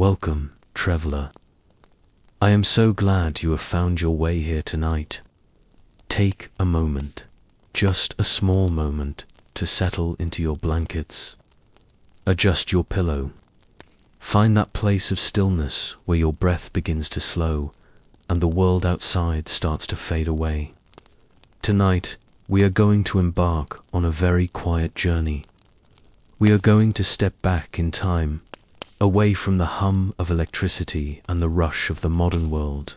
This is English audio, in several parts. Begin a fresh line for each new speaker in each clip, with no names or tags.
Welcome, traveler. I am so glad you have found your way here tonight. Take a moment, just a small moment, to settle into your blankets. Adjust your pillow. Find that place of stillness where your breath begins to slow and the world outside starts to fade away. Tonight, we are going to embark on a very quiet journey. We are going to step back in time, away from the hum of electricity and the rush of the modern world.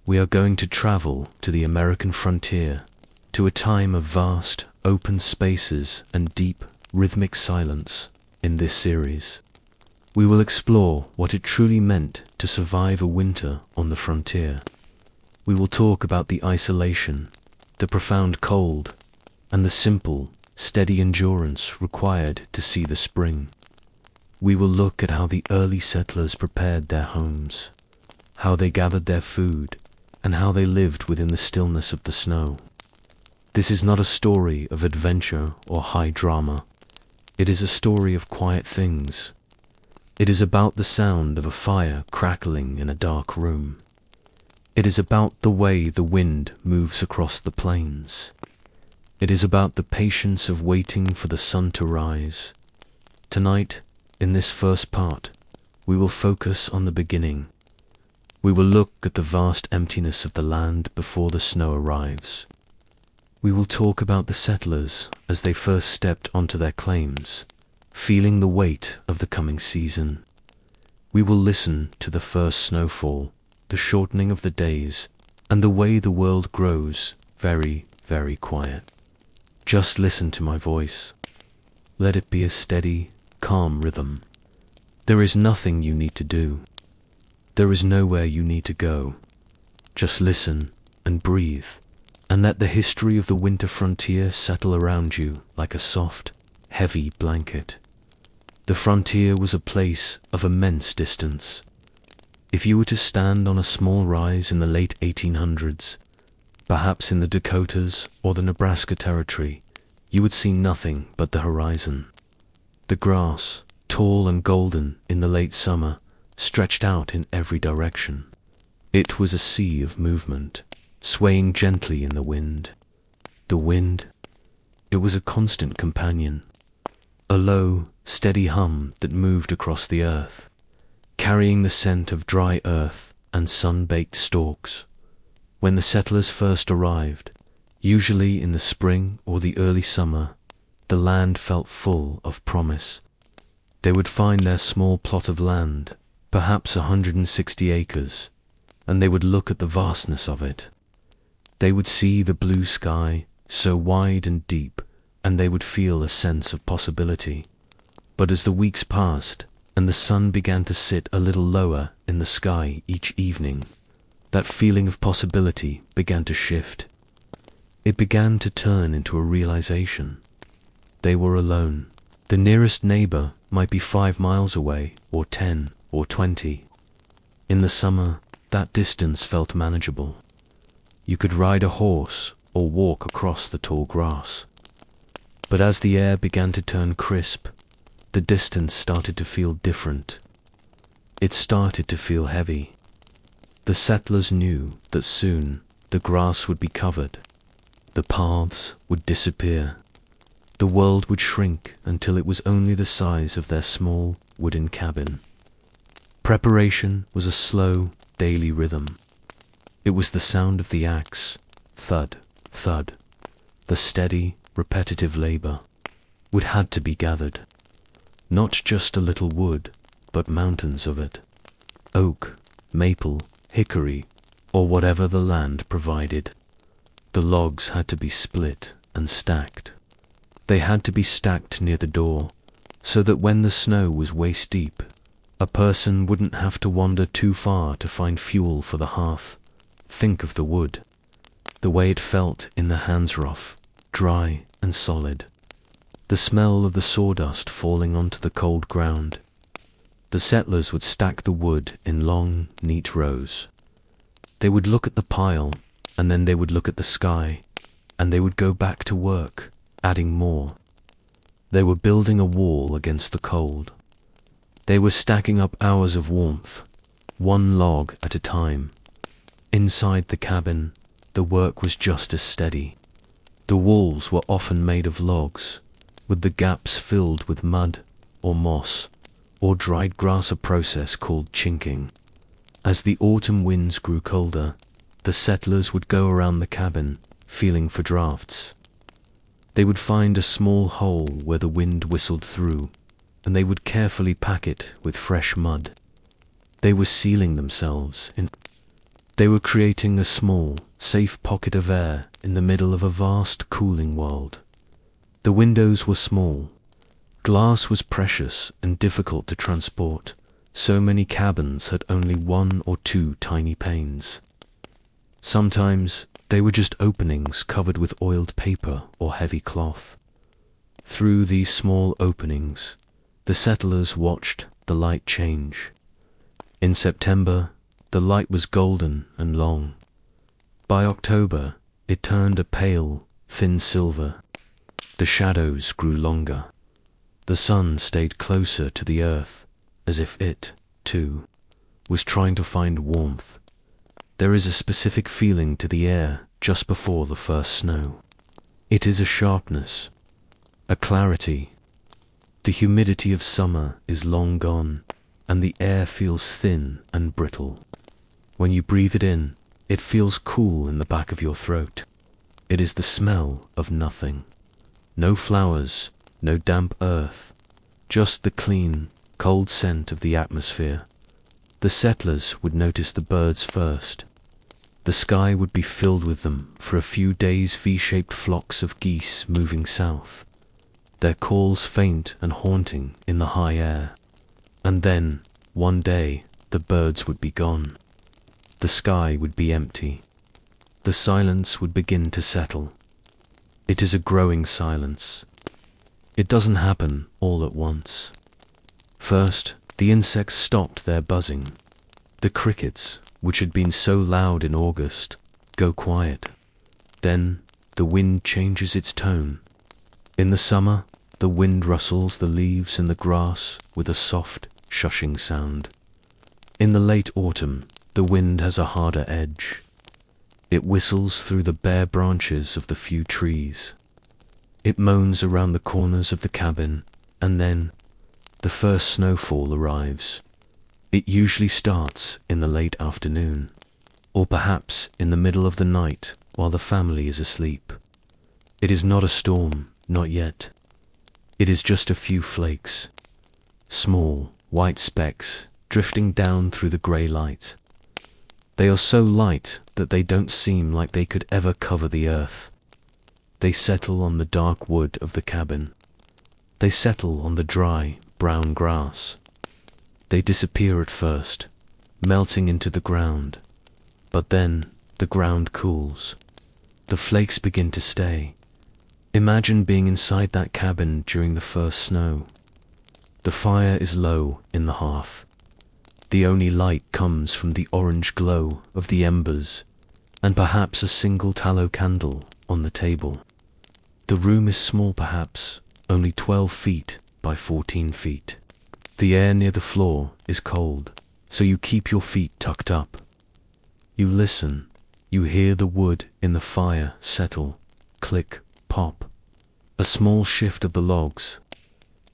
We are going to travel to the American frontier, to a time of vast, open spaces and deep, rhythmic silence. In this series, we will explore what it truly meant to survive a winter on the frontier. We will talk about the isolation, the profound cold, and the simple, steady endurance required to see the spring. We will look at how the early settlers prepared their homes, how they gathered their food, and how they lived within the stillness of the snow. This is not a story of adventure or high drama. It is a story of quiet things. It is about the sound of a fire crackling in a dark room. It is about the way the wind moves across the plains. It is about the patience of waiting for the sun to rise. Tonight, in this first part, we will focus on the beginning. We will look at the vast emptiness of the land before the snow arrives. We will talk about the settlers as they first stepped onto their claims, feeling the weight of the coming season. We will listen to the first snowfall, the shortening of the days, and the way the world grows very, very quiet. Just listen to my voice. Let it be a steady, calm rhythm. There is nothing you need to do. There is nowhere you need to go. Just listen and breathe, and let the history of the winter frontier settle around you like a soft, heavy blanket. The frontier was a place of immense distance. If you were to stand on a small rise in the late 1800s, perhaps in the Dakotas or the Nebraska Territory, you would see nothing but the horizon. The grass, tall and golden in the late summer, stretched out in every direction. It was a sea of movement, swaying gently in the wind. The wind, it was a constant companion, a low, steady hum that moved across the earth, carrying the scent of dry earth and sun-baked stalks. When the settlers first arrived, usually in the spring or the early summer, the land felt full of promise. They would find their small plot of land, perhaps 160 acres, and they would look at the vastness of it. They would see the blue sky, so wide and deep, and they would feel a sense of possibility. But as the weeks passed, and the sun began to sit a little lower in the sky each evening, that feeling of possibility began to shift. It began to turn into a realization. They were alone. The nearest neighbor might be 5 miles away, or 10, or 20. In the summer, that distance felt manageable. You could ride a horse or walk across the tall grass. But as the air began to turn crisp, the distance started to feel different. It started to feel heavy. The settlers knew that soon the grass would be covered, the paths would disappear, the world would shrink until it was only the size of their small wooden cabin. Preparation was a slow, daily rhythm. It was the sound of the axe, thud, thud. The steady, repetitive labor. Wood had to be gathered. Not just a little wood, but mountains of it. Oak, maple, hickory, or whatever the land provided. The logs had to be split and stacked. They had to be stacked near the door, so that when the snow was waist deep, a person wouldn't have to wander too far to find fuel for the hearth. Think of the wood, the way it felt in the hands, rough, dry and solid. The smell of the sawdust falling onto the cold ground. The settlers would stack the wood in long, neat rows. They would look at the pile, and then they would look at the sky, and they would go back to work, adding more. They were building a wall against the cold. They were stacking up hours of warmth, one log at a time. Inside the cabin, the work was just as steady. The walls were often made of logs, with the gaps filled with mud or moss or dried grass, a process called chinking. As the autumn winds grew colder, the settlers would go around the cabin, feeling for drafts. They would find a small hole where the wind whistled through, and they would carefully pack it with fresh mud. They were sealing themselves in. They were creating a small, safe pocket of air in the middle of a vast, cooling world. The windows were small. Glass was precious and difficult to transport. So many cabins had only one or two tiny panes. Sometimes they were just openings covered with oiled paper or heavy cloth. Through these small openings, the settlers watched the light change. In September, the light was golden and long. By October, it turned a pale, thin silver. The shadows grew longer. The sun stayed closer to the earth, as if it, too, was trying to find warmth. There is a specific feeling to the air just before the first snow. It is a sharpness, a clarity. The humidity of summer is long gone, and the air feels thin and brittle. When you breathe it in, it feels cool in the back of your throat. It is the smell of nothing. No flowers, no damp earth, just the clean, cold scent of the atmosphere. The settlers would notice the birds first. The sky would be filled with them for a few days, V-shaped flocks of geese moving south, their calls faint and haunting in the high air. And then, one day, the birds would be gone. The sky would be empty. The silence would begin to settle. It is a growing silence. It doesn't happen all at once. First, the insects stopped their buzzing. The crickets, which had been so loud in August, go quiet. Then, the wind changes its tone. In the summer, the wind rustles the leaves in the grass with a soft, shushing sound. In the late autumn, the wind has a harder edge. It whistles through the bare branches of the few trees. It moans around the corners of the cabin, and then the first snowfall arrives. It usually starts in the late afternoon, or perhaps in the middle of the night while the family is asleep. It is not a storm, not yet. It is just a few flakes, small, white specks drifting down through the grey light. They are so light that they don't seem like they could ever cover the earth. They settle on the dark wood of the cabin. They settle on the dry, brown grass. They disappear at first, melting into the ground. But then the ground cools. The flakes begin to stay. Imagine being inside that cabin during the first snow. The fire is low in the hearth. The only light comes from the orange glow of the embers, and perhaps a single tallow candle on the table. The room is small, perhaps only 12 feet by 14 feet. The air near the floor is cold, so you keep your feet tucked up. You listen. You hear the wood in the fire settle, click, pop. A small shift of the logs.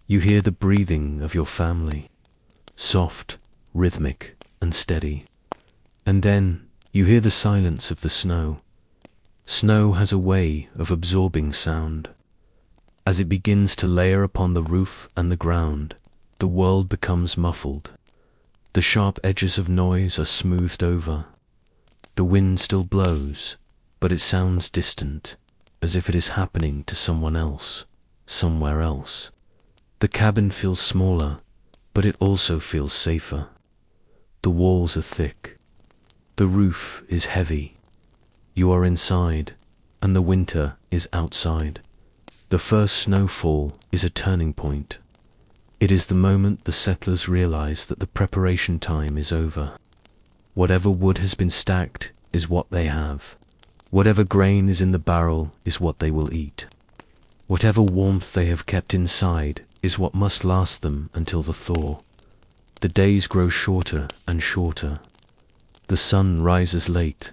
You hear the breathing of your family, soft, rhythmic, and steady. And then you hear the silence of the snow. Snow has a way of absorbing sound. As it begins to layer upon the roof and the ground, the world becomes muffled. The sharp edges of noise are smoothed over. The wind still blows, but it sounds distant, as if it is happening to someone else, somewhere else. The cabin feels smaller, but it also feels safer. The walls are thick. The roof is heavy. You are inside, and the winter is outside. The first snowfall is a turning point. It is the moment the settlers realize that the preparation time is over. Whatever wood has been stacked is what they have. Whatever grain is in the barrel is what they will eat. Whatever warmth they have kept inside is what must last them until the thaw. The days grow shorter and shorter. The sun rises late,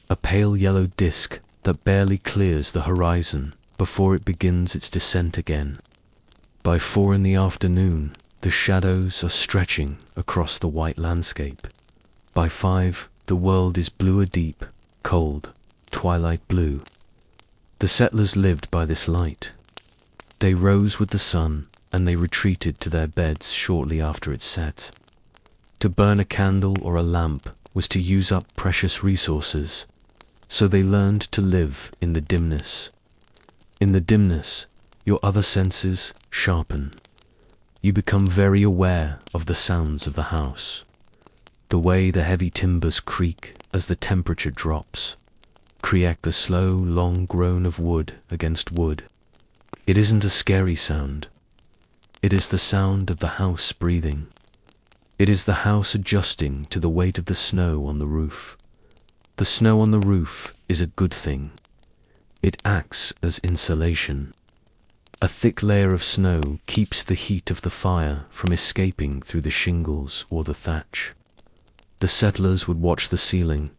a pale yellow disk that barely clears the horizon before it begins its descent again. By 4 in the afternoon, the shadows are stretching across the white landscape. By 5, the world is bluer deep, cold, twilight blue. The settlers lived by this light. They rose with the sun, and they retreated to their beds shortly after it set. To burn a candle or a lamp was to use up precious resources, so they learned to live in the dimness. In the dimness, your other senses sharpen. You become very aware of the sounds of the house, the way the heavy timbers creak as the temperature drops, creak the slow, long groan of wood against wood. It isn't a scary sound. It is the sound of the house breathing. It is the house adjusting to the weight of the snow on the roof. The snow on the roof is a good thing. It acts as insulation. A thick layer of snow keeps the heat of the fire from escaping through the shingles or the thatch. The settlers would watch the ceiling,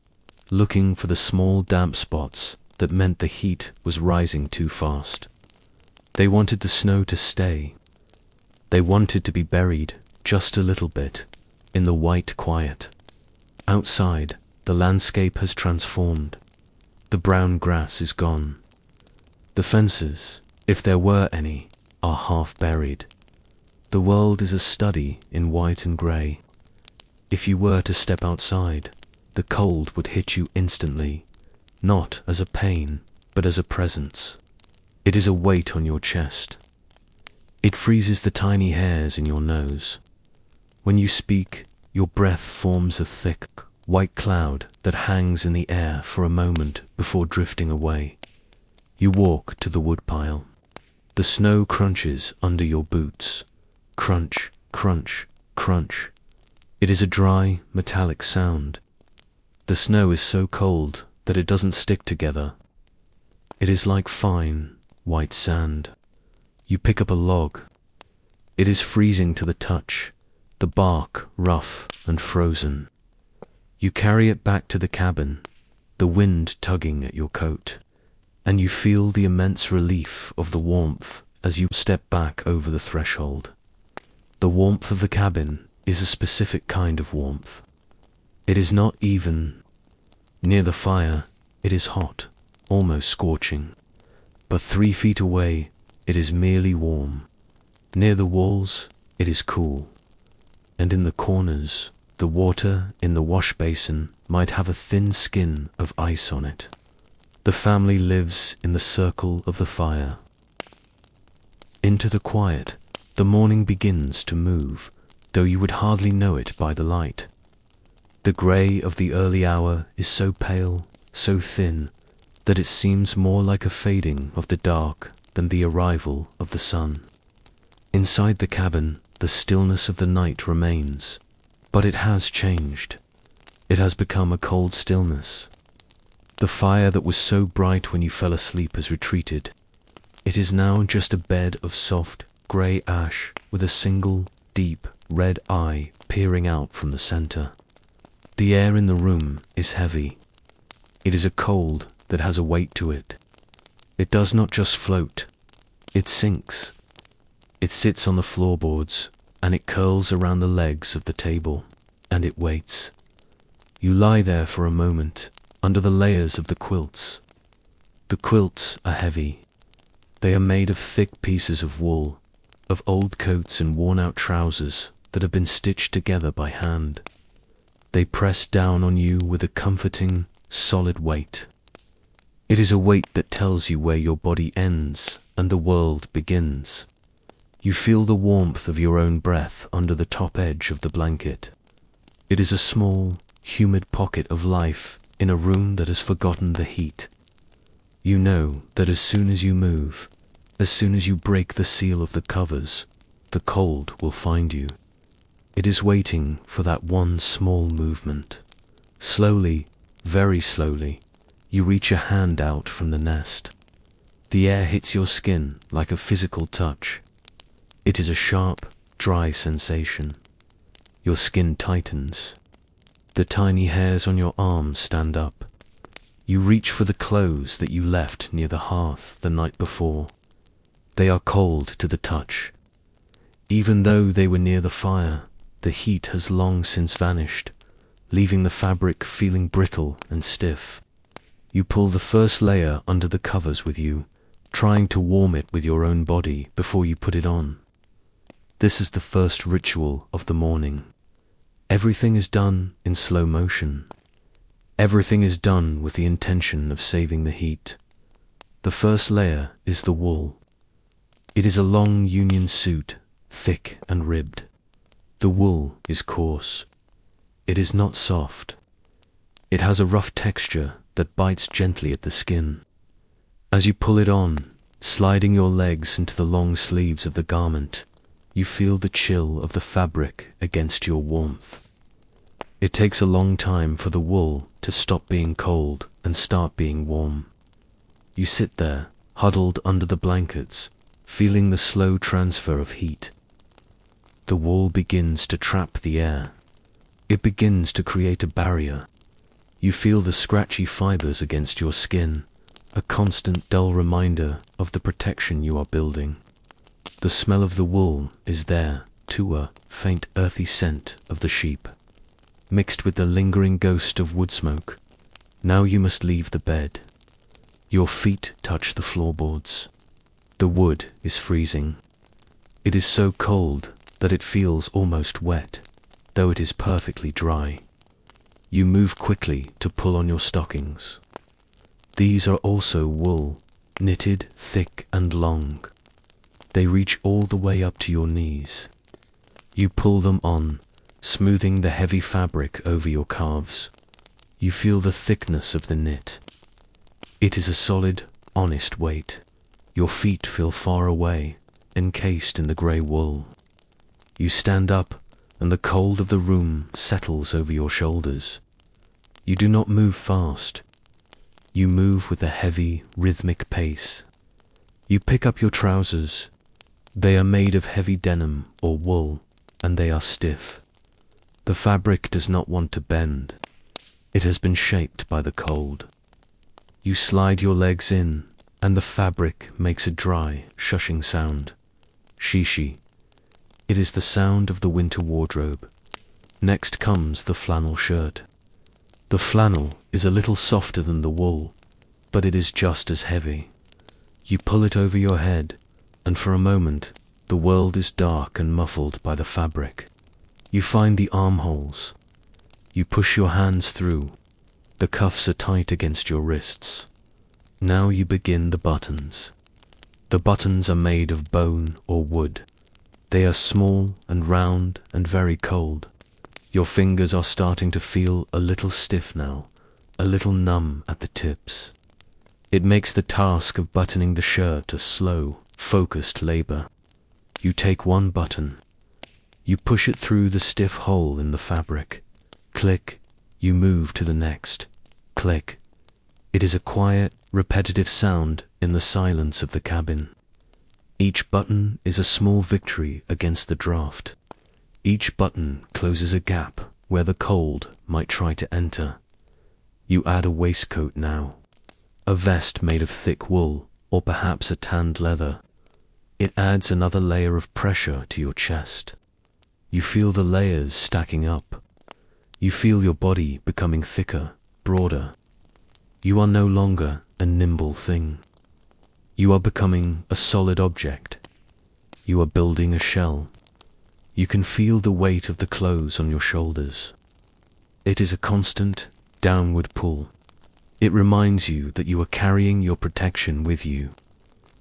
looking for the small damp spots that meant the heat was rising too fast. They wanted the snow to stay. They wanted to be buried just a little bit in the white quiet. Outside, the landscape has transformed. The brown grass is gone. The fences, if there were any, are half buried. The world is a study in white and grey. If you were to step outside, the cold would hit you instantly, not as a pain, but as a presence. It is a weight on your chest. It freezes the tiny hairs in your nose. When you speak, your breath forms a thick, white cloud that hangs in the air for a moment before drifting away. You walk to the woodpile. The snow crunches under your boots. Crunch, crunch, crunch. It is a dry, metallic sound. The snow is so cold that it doesn't stick together. It is like fine, white sand. You pick up a log. It is freezing to the touch, the bark rough and frozen. You carry it back to the cabin, the wind tugging at your coat, and you feel the immense relief of the warmth as you step back over the threshold. The warmth of the cabin is a specific kind of warmth. It is not even. Near the fire, it is hot, almost scorching, but 3 feet away, it is merely warm. Near the walls, it is cool, and in the corners, the water in the wash basin might have a thin skin of ice on it. The family lives in the circle of the fire. Into the quiet, the morning begins to move, though you would hardly know it by the light. The grey of the early hour is so pale, so thin, that it seems more like a fading of the dark than the arrival of the sun. Inside the cabin, the stillness of the night remains, but it has changed. It has become a cold stillness. The fire that was so bright when you fell asleep has retreated. It is now just a bed of soft, grey ash with a single, deep, red eye peering out from the center. The air in the room is heavy. It is a cold that has a weight to it. It does not just float, it sinks. It sits on the floorboards, and it curls around the legs of the table, and it waits. You lie there for a moment, under the layers of the quilts. The quilts are heavy. They are made of thick pieces of wool, of old coats and worn-out trousers that have been stitched together by hand. They press down on you with a comforting, solid weight. It is a weight that tells you where your body ends and the world begins. You feel the warmth of your own breath under the top edge of the blanket. It is a small, humid pocket of life in a room that has forgotten the heat. You know that as soon as you move, as soon as you break the seal of the covers, the cold will find you. It is waiting for that one small movement. Slowly, very slowly, you reach a hand out from the nest. The air hits your skin like a physical touch. It is a sharp, dry sensation. Your skin tightens. The tiny hairs on your arms stand up. You reach for the clothes that you left near the hearth the night before. They are cold to the touch. Even though they were near the fire, the heat has long since vanished, leaving the fabric feeling brittle and stiff. You pull the first layer under the covers with you, trying to warm it with your own body before you put it on. This is the first ritual of the morning. Everything is done in slow motion. Everything is done with the intention of saving the heat. The first layer is the wool. It is a long union suit, thick and ribbed. The wool is coarse. It is not soft. It has a rough texture that bites gently at the skin. As you pull it on, sliding your legs into the long sleeves of the garment, you feel the chill of the fabric against your warmth. It takes a long time for the wool to stop being cold and start being warm. You sit there, huddled under the blankets, feeling the slow transfer of heat. The wool begins to trap the air. It begins to create a barrier. You feel the scratchy fibers against your skin, a constant dull reminder of the protection you are building. The smell of the wool is there, too, a faint earthy scent of the sheep, mixed with the lingering ghost of wood smoke. Now you must leave the bed. Your feet touch the floorboards. The wood is freezing. It is so cold that it feels almost wet, though it is perfectly dry. You move quickly to pull on your stockings. These are also wool, knitted thick and long. They reach all the way up to your knees. You pull them on, smoothing the heavy fabric over your calves. You feel the thickness of the knit. It is a solid, honest weight. Your feet feel far away, encased in the grey wool. You stand up, and the cold of the room settles over your shoulders. You do not move fast. You move with a heavy, rhythmic pace. You pick up your trousers. They are made of heavy denim or wool, and they are stiff. The fabric does not want to bend. It has been shaped by the cold. You slide your legs in, and the fabric makes a dry, shushing sound. Shishi. It is the sound of the winter wardrobe. Next comes the flannel shirt. The flannel is a little softer than the wool, but it is just as heavy. You pull it over your head, and for a moment, the world is dark and muffled by the fabric. You find the armholes. You push your hands through. The cuffs are tight against your wrists. Now you begin the buttons. The buttons are made of bone or wood. They are small and round and very cold. Your fingers are starting to feel a little stiff now, a little numb at the tips. It makes the task of buttoning the shirt a slow, focused labor. You take one button. You push it through the stiff hole in the fabric. Click. You move to the next. Click. It is a quiet, repetitive sound in the silence of the cabin. Each button is a small victory against the draft. Each button closes a gap where the cold might try to enter. You add a waistcoat now. A vest made of thick wool, or perhaps a tanned leather. It adds another layer of pressure to your chest. You feel the layers stacking up. You feel your body becoming thicker, broader. You are no longer a nimble thing. You are becoming a solid object. You are building a shell. You can feel the weight of the clothes on your shoulders. It is a constant, downward pull. It reminds you that you are carrying your protection with you.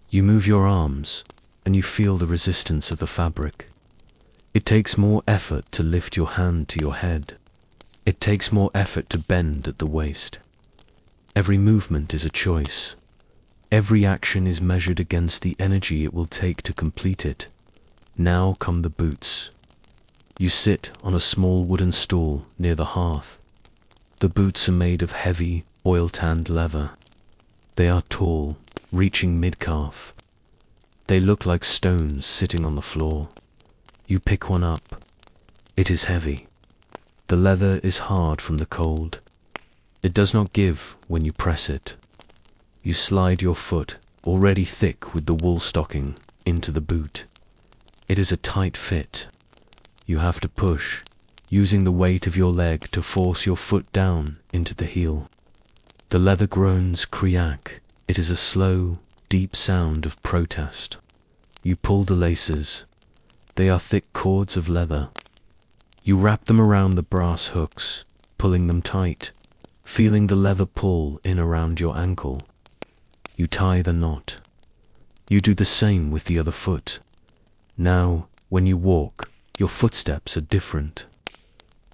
You move your arms, and you feel the resistance of the fabric. It takes more effort to lift your hand to your head. It takes more effort to bend at the waist. Every movement is a choice. Every action is measured against the energy it will take to complete it. Now come the boots. You sit on a small wooden stool near the hearth. The boots are made of heavy, oil-tanned leather. They are tall, reaching mid-calf. They look like stones sitting on the floor. You pick one up. It is heavy. The leather is hard from the cold. It does not give when you press it. You slide your foot, already thick with the wool stocking, into the boot. It is a tight fit. You have to push, using the weight of your leg to force your foot down into the heel. The leather groans criac. It is a slow, deep sound of protest. You pull the laces. They are thick cords of leather. You wrap them around the brass hooks, pulling them tight, feeling the leather pull in around your ankle. You tie the knot. You do the same with the other foot. Now, when you walk, your footsteps are different.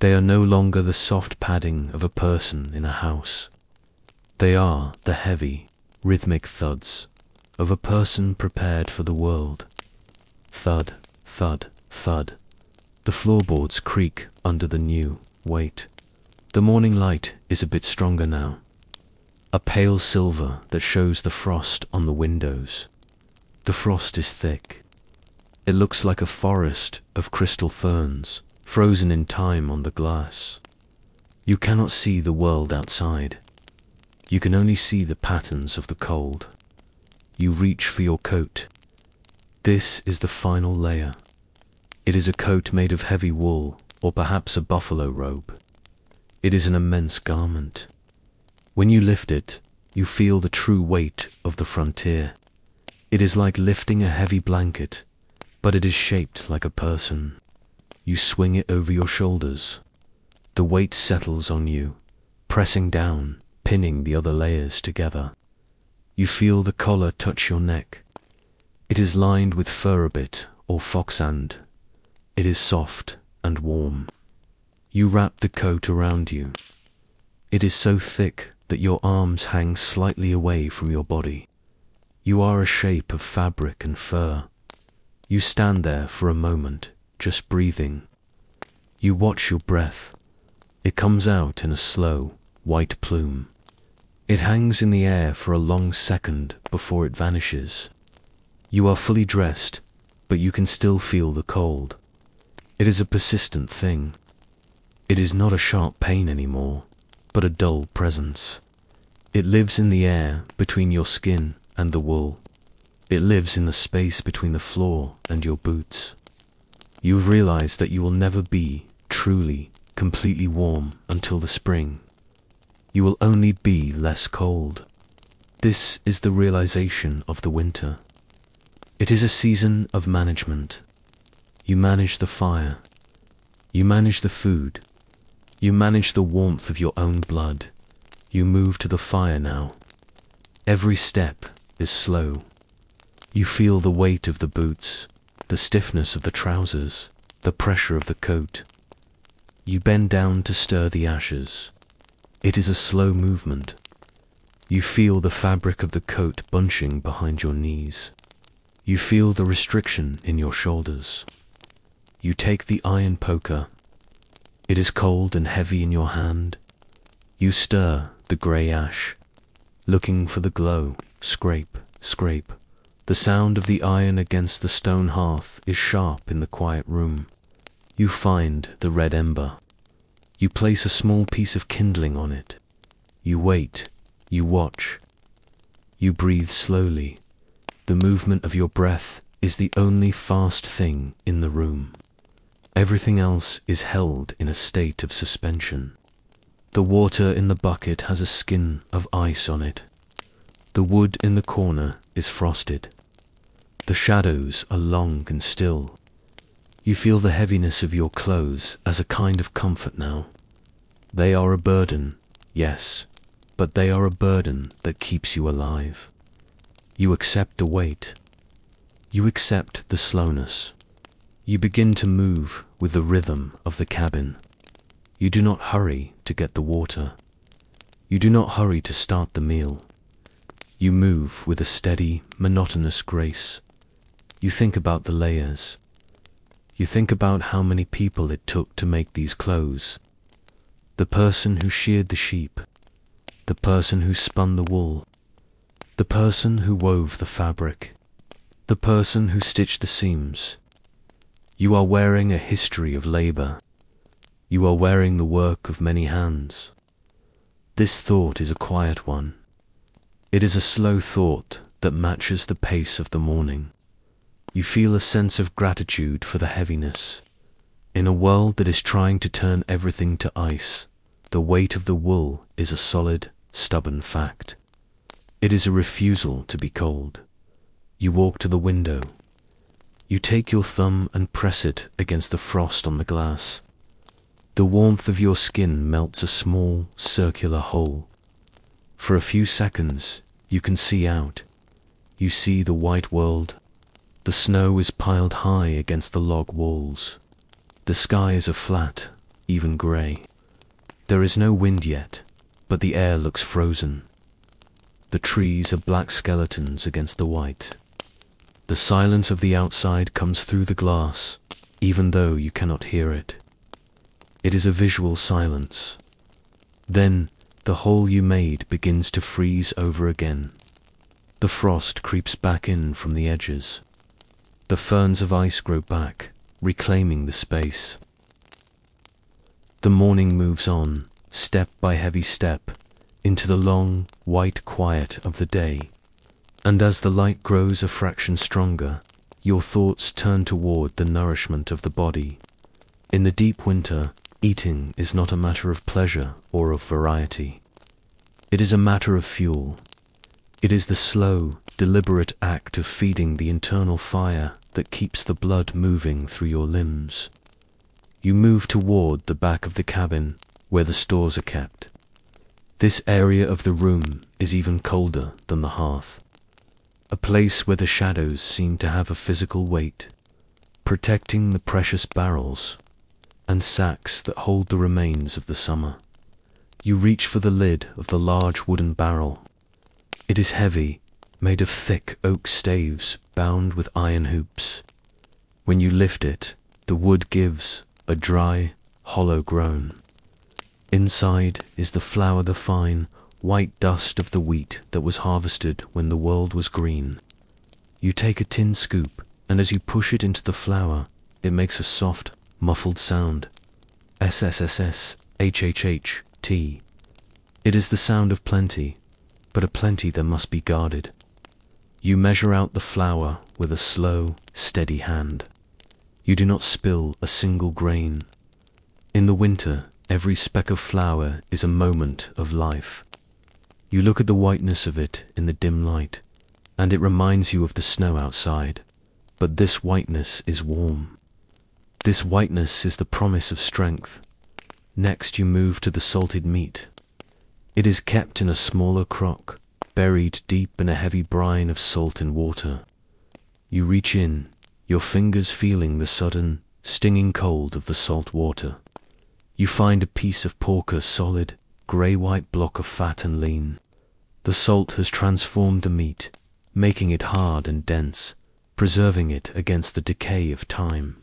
They are no longer the soft padding of a person in a house. They are the heavy, rhythmic thuds of a person prepared for the world. Thud, thud, thud. The floorboards creak under the new weight. The morning light is a bit stronger now. A pale silver that shows the frost on the windows. The frost is thick. It looks like a forest of crystal ferns, frozen in time on the glass. You cannot see the world outside. You can only see the patterns of the cold. You reach for your coat. This is the final layer. It is a coat made of heavy wool, or perhaps a buffalo robe. It is an immense garment. When you lift it, you feel the true weight of the frontier. It is like lifting a heavy blanket, but it is shaped like a person. You swing it over your shoulders. The weight settles on you, pressing down, pinning the other layers together. You feel the collar touch your neck. It is lined with fur a bit, or foxsand. It is soft and warm. You wrap the coat around you. It is so thick that your arms hang slightly away from your body. You are a shape of fabric and fur. You stand there for a moment, just breathing. You watch your breath. It comes out in a slow, white plume. It hangs in the air for a long second before it vanishes. You are fully dressed, but you can still feel the cold. It is a persistent thing. It is not a sharp pain anymore, but a dull presence. It lives in the air between your skin and the wool. It lives in the space between the floor and your boots. You have realized that you will never be truly, completely warm until the spring. You will only be less cold. This is the realization of the winter. It is a season of management. You manage the fire. You manage the food. You manage the warmth of your own blood. You move to the fire now. Every step is slow. You feel the weight of the boots, the stiffness of the trousers, the pressure of the coat. You bend down to stir the ashes. It is a slow movement. You feel the fabric of the coat bunching behind your knees. You feel the restriction in your shoulders. You take the iron poker. It is cold and heavy in your hand. You stir the grey ash, looking for the glow. Scrape, scrape. The sound of the iron against the stone hearth is sharp in the quiet room. You find the red ember. You place a small piece of kindling on it. You wait. You watch. You breathe slowly. The movement of your breath is the only fast thing in the room. Everything else is held in a state of suspension. The water in the bucket has a skin of ice on it. The wood in the corner is frosted. The shadows are long and still. You feel the heaviness of your clothes as a kind of comfort now. They are a burden, yes, but they are a burden that keeps you alive. You accept the weight. You accept the slowness. You begin to move with the rhythm of the cabin. You do not hurry to get the water. You do not hurry to start the meal. You move with a steady, monotonous grace. You think about the layers. You think about how many people it took to make these clothes. The person who sheared the sheep. The person who spun the wool. The person who wove the fabric. The person who stitched the seams. You are wearing a history of labor. You are wearing the work of many hands. This thought is a quiet one. It is a slow thought that matches the pace of the morning. You feel a sense of gratitude for the heaviness. In a world that is trying to turn everything to ice, the weight of the wool is a solid, stubborn fact. It is a refusal to be cold. You walk to the window. You take your thumb and press it against the frost on the glass. The warmth of your skin melts a small, circular hole. For a few seconds, you can see out. You see the white world. The snow is piled high against the log walls. The skies are flat, even grey. There is no wind yet, but the air looks frozen. The trees are black skeletons against the white. The silence of the outside comes through the glass, even though you cannot hear it. It is a visual silence. Then, the hole you made begins to freeze over again. The frost creeps back in from the edges. The ferns of ice grow back, reclaiming the space. The morning moves on, step by heavy step, into the long, white quiet of the day. And as the light grows a fraction stronger, your thoughts turn toward the nourishment of the body. In the deep winter, eating is not a matter of pleasure or of variety. It is a matter of fuel. It is the slow, deliberate act of feeding the internal fire that keeps the blood moving through your limbs. You move toward the back of the cabin where the stores are kept. This area of the room is even colder than the hearth. A place where the shadows seem to have a physical weight, protecting the precious barrels and sacks that hold the remains of the summer. You reach for the lid of the large wooden barrel. It is heavy, made of thick oak staves bound with iron hoops. When you lift it, the wood gives a dry, hollow groan. Inside is the flour, the fine, white dust of the wheat that was harvested when the world was green. You take a tin scoop, and as you push it into the flour, it makes a soft, muffled sound. SSSS-HHH-T. It is the sound of plenty, but a plenty that must be guarded. You measure out the flour with a slow, steady hand. You do not spill a single grain. In the winter, every speck of flour is a moment of life. You look at the whiteness of it in the dim light, and it reminds you of the snow outside. But this whiteness is warm. This whiteness is the promise of strength. Next you move to the salted meat. It is kept in a smaller crock, buried deep in a heavy brine of salt and water. You reach in, your fingers feeling the sudden, stinging cold of the salt water. You find a piece of pork, a solid, grey-white block of fat and lean. The salt has transformed the meat, making it hard and dense, preserving it against the decay of time.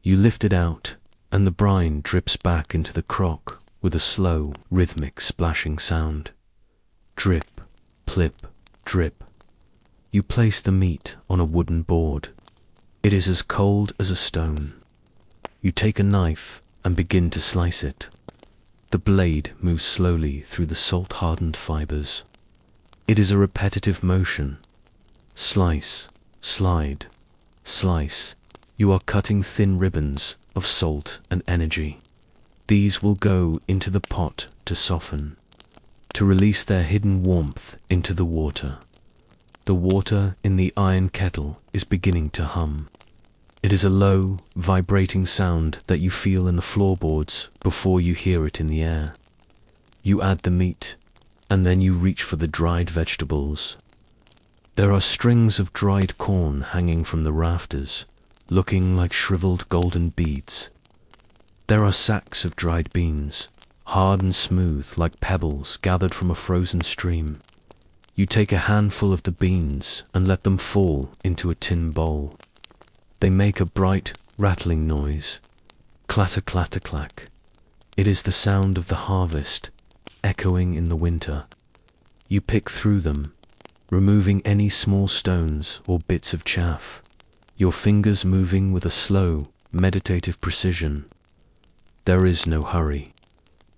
You lift it out, and the brine drips back into the crock with a slow, rhythmic splashing sound. Drip, plip, drip. You place the meat on a wooden board. It is as cold as a stone. You take a knife and begin to slice it. The blade moves slowly through the salt-hardened fibers. It is a repetitive motion. Slice, slide, slice. You are cutting thin ribbons of salt and energy. These will go into the pot to soften, to release their hidden warmth into the water. The water in the iron kettle is beginning to hum. It is a low, vibrating sound that you feel in the floorboards before you hear it in the air. You add the meat, and then you reach for the dried vegetables. There are strings of dried corn hanging from the rafters, looking like shriveled golden beads. There are sacks of dried beans, hard and smooth like pebbles gathered from a frozen stream. You take a handful of the beans and let them fall into a tin bowl. They make a bright, rattling noise. Clatter, clatter, clack. It is the sound of the harvest, echoing in the winter. You pick through them, removing any small stones or bits of chaff, your fingers moving with a slow, meditative precision. There is no hurry.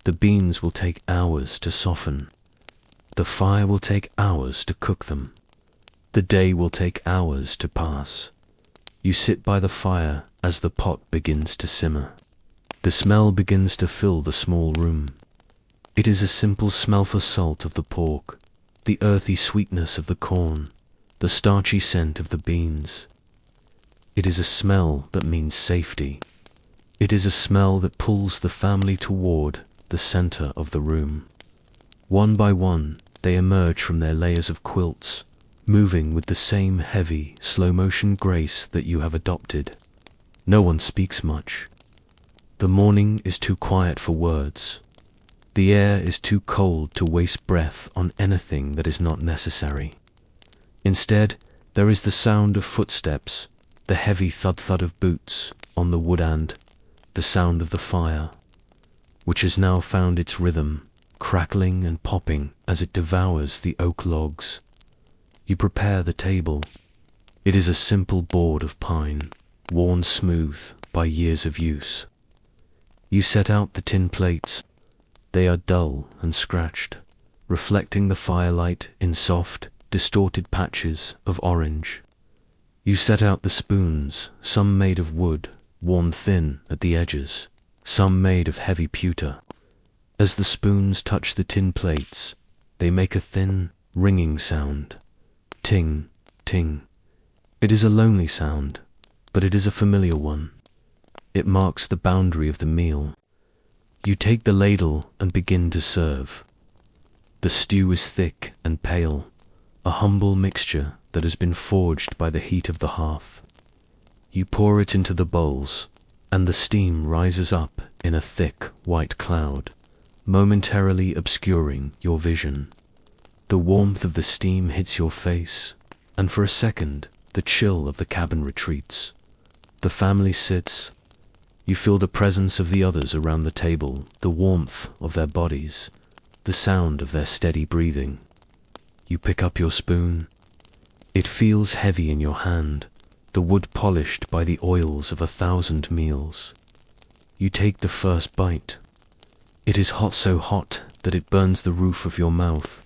The beans will take hours to soften. The fire will take hours to cook them. The day will take hours to pass. You sit by the fire as the pot begins to simmer. The smell begins to fill the small room. It is a simple smell for salt of the pork, the earthy sweetness of the corn, the starchy scent of the beans. It is a smell that means safety. It is a smell that pulls the family toward the center of the room. One by one, they emerge from their layers of quilts, moving with the same heavy, slow-motion grace that you have adopted. No one speaks much. The morning is too quiet for words. The air is too cold to waste breath on anything that is not necessary. Instead, there is the sound of footsteps, the heavy thud-thud of boots on the wood and the sound of the fire, which has now found its rhythm, crackling and popping as it devours the oak logs. You prepare the table. It is a simple board of pine, worn smooth by years of use. You set out the tin plates. They are dull and scratched, reflecting the firelight in soft, distorted patches of orange. You set out the spoons, some made of wood, worn thin at the edges, some made of heavy pewter. As the spoons touch the tin plates, they make a thin, ringing sound. Ting, ting. It is a lonely sound, but it is a familiar one. It marks the boundary of the meal. You take the ladle and begin to serve. The stew is thick and pale, a humble mixture that has been forged by the heat of the hearth. You pour it into the bowls, and the steam rises up in a thick, white cloud, momentarily obscuring your vision. The warmth of the steam hits your face, and for a second, the chill of the cabin retreats. The family sits. You feel the presence of the others around the table, the warmth of their bodies, the sound of their steady breathing. You pick up your spoon. It feels heavy in your hand, the wood polished by the oils of 1,000 meals. You take the first bite. It is hot, so hot that it burns the roof of your mouth,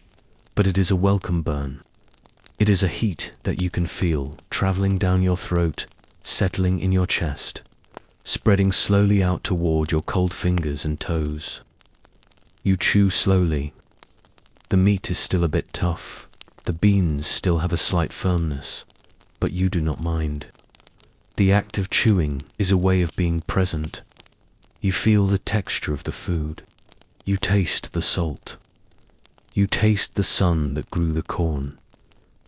but it is a welcome burn. It is a heat that you can feel traveling down your throat, settling in your chest, spreading slowly out toward your cold fingers and toes. You chew slowly. The meat is still a bit tough. The beans still have a slight firmness, but you do not mind. The act of chewing is a way of being present. You feel the texture of the food. You taste the salt. You taste the sun that grew the corn.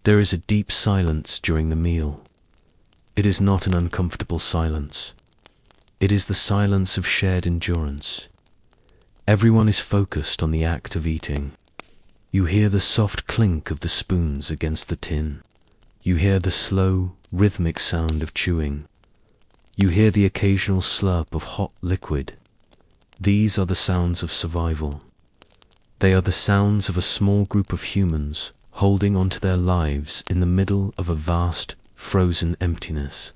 There is a deep silence during the meal. It is not an uncomfortable silence. It is the silence of shared endurance. Everyone is focused on the act of eating. You hear the soft clink of the spoons against the tin. You hear the slow, rhythmic sound of chewing. You hear the occasional slurp of hot liquid. These are the sounds of survival. They are the sounds of a small group of humans holding on to their lives in the middle of a vast, frozen emptiness.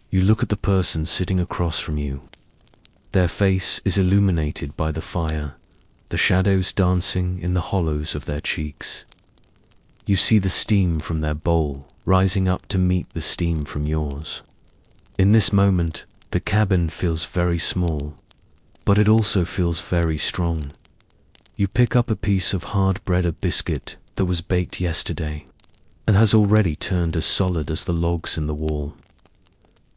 You look at the person sitting across from you. Their face is illuminated by the fire, the shadows dancing in the hollows of their cheeks. You see the steam from their bowl rising up to meet the steam from yours. In this moment, the cabin feels very small, but it also feels very strong. You pick up a piece of hard bread or biscuit that was baked yesterday and has already turned as solid as the logs in the wall.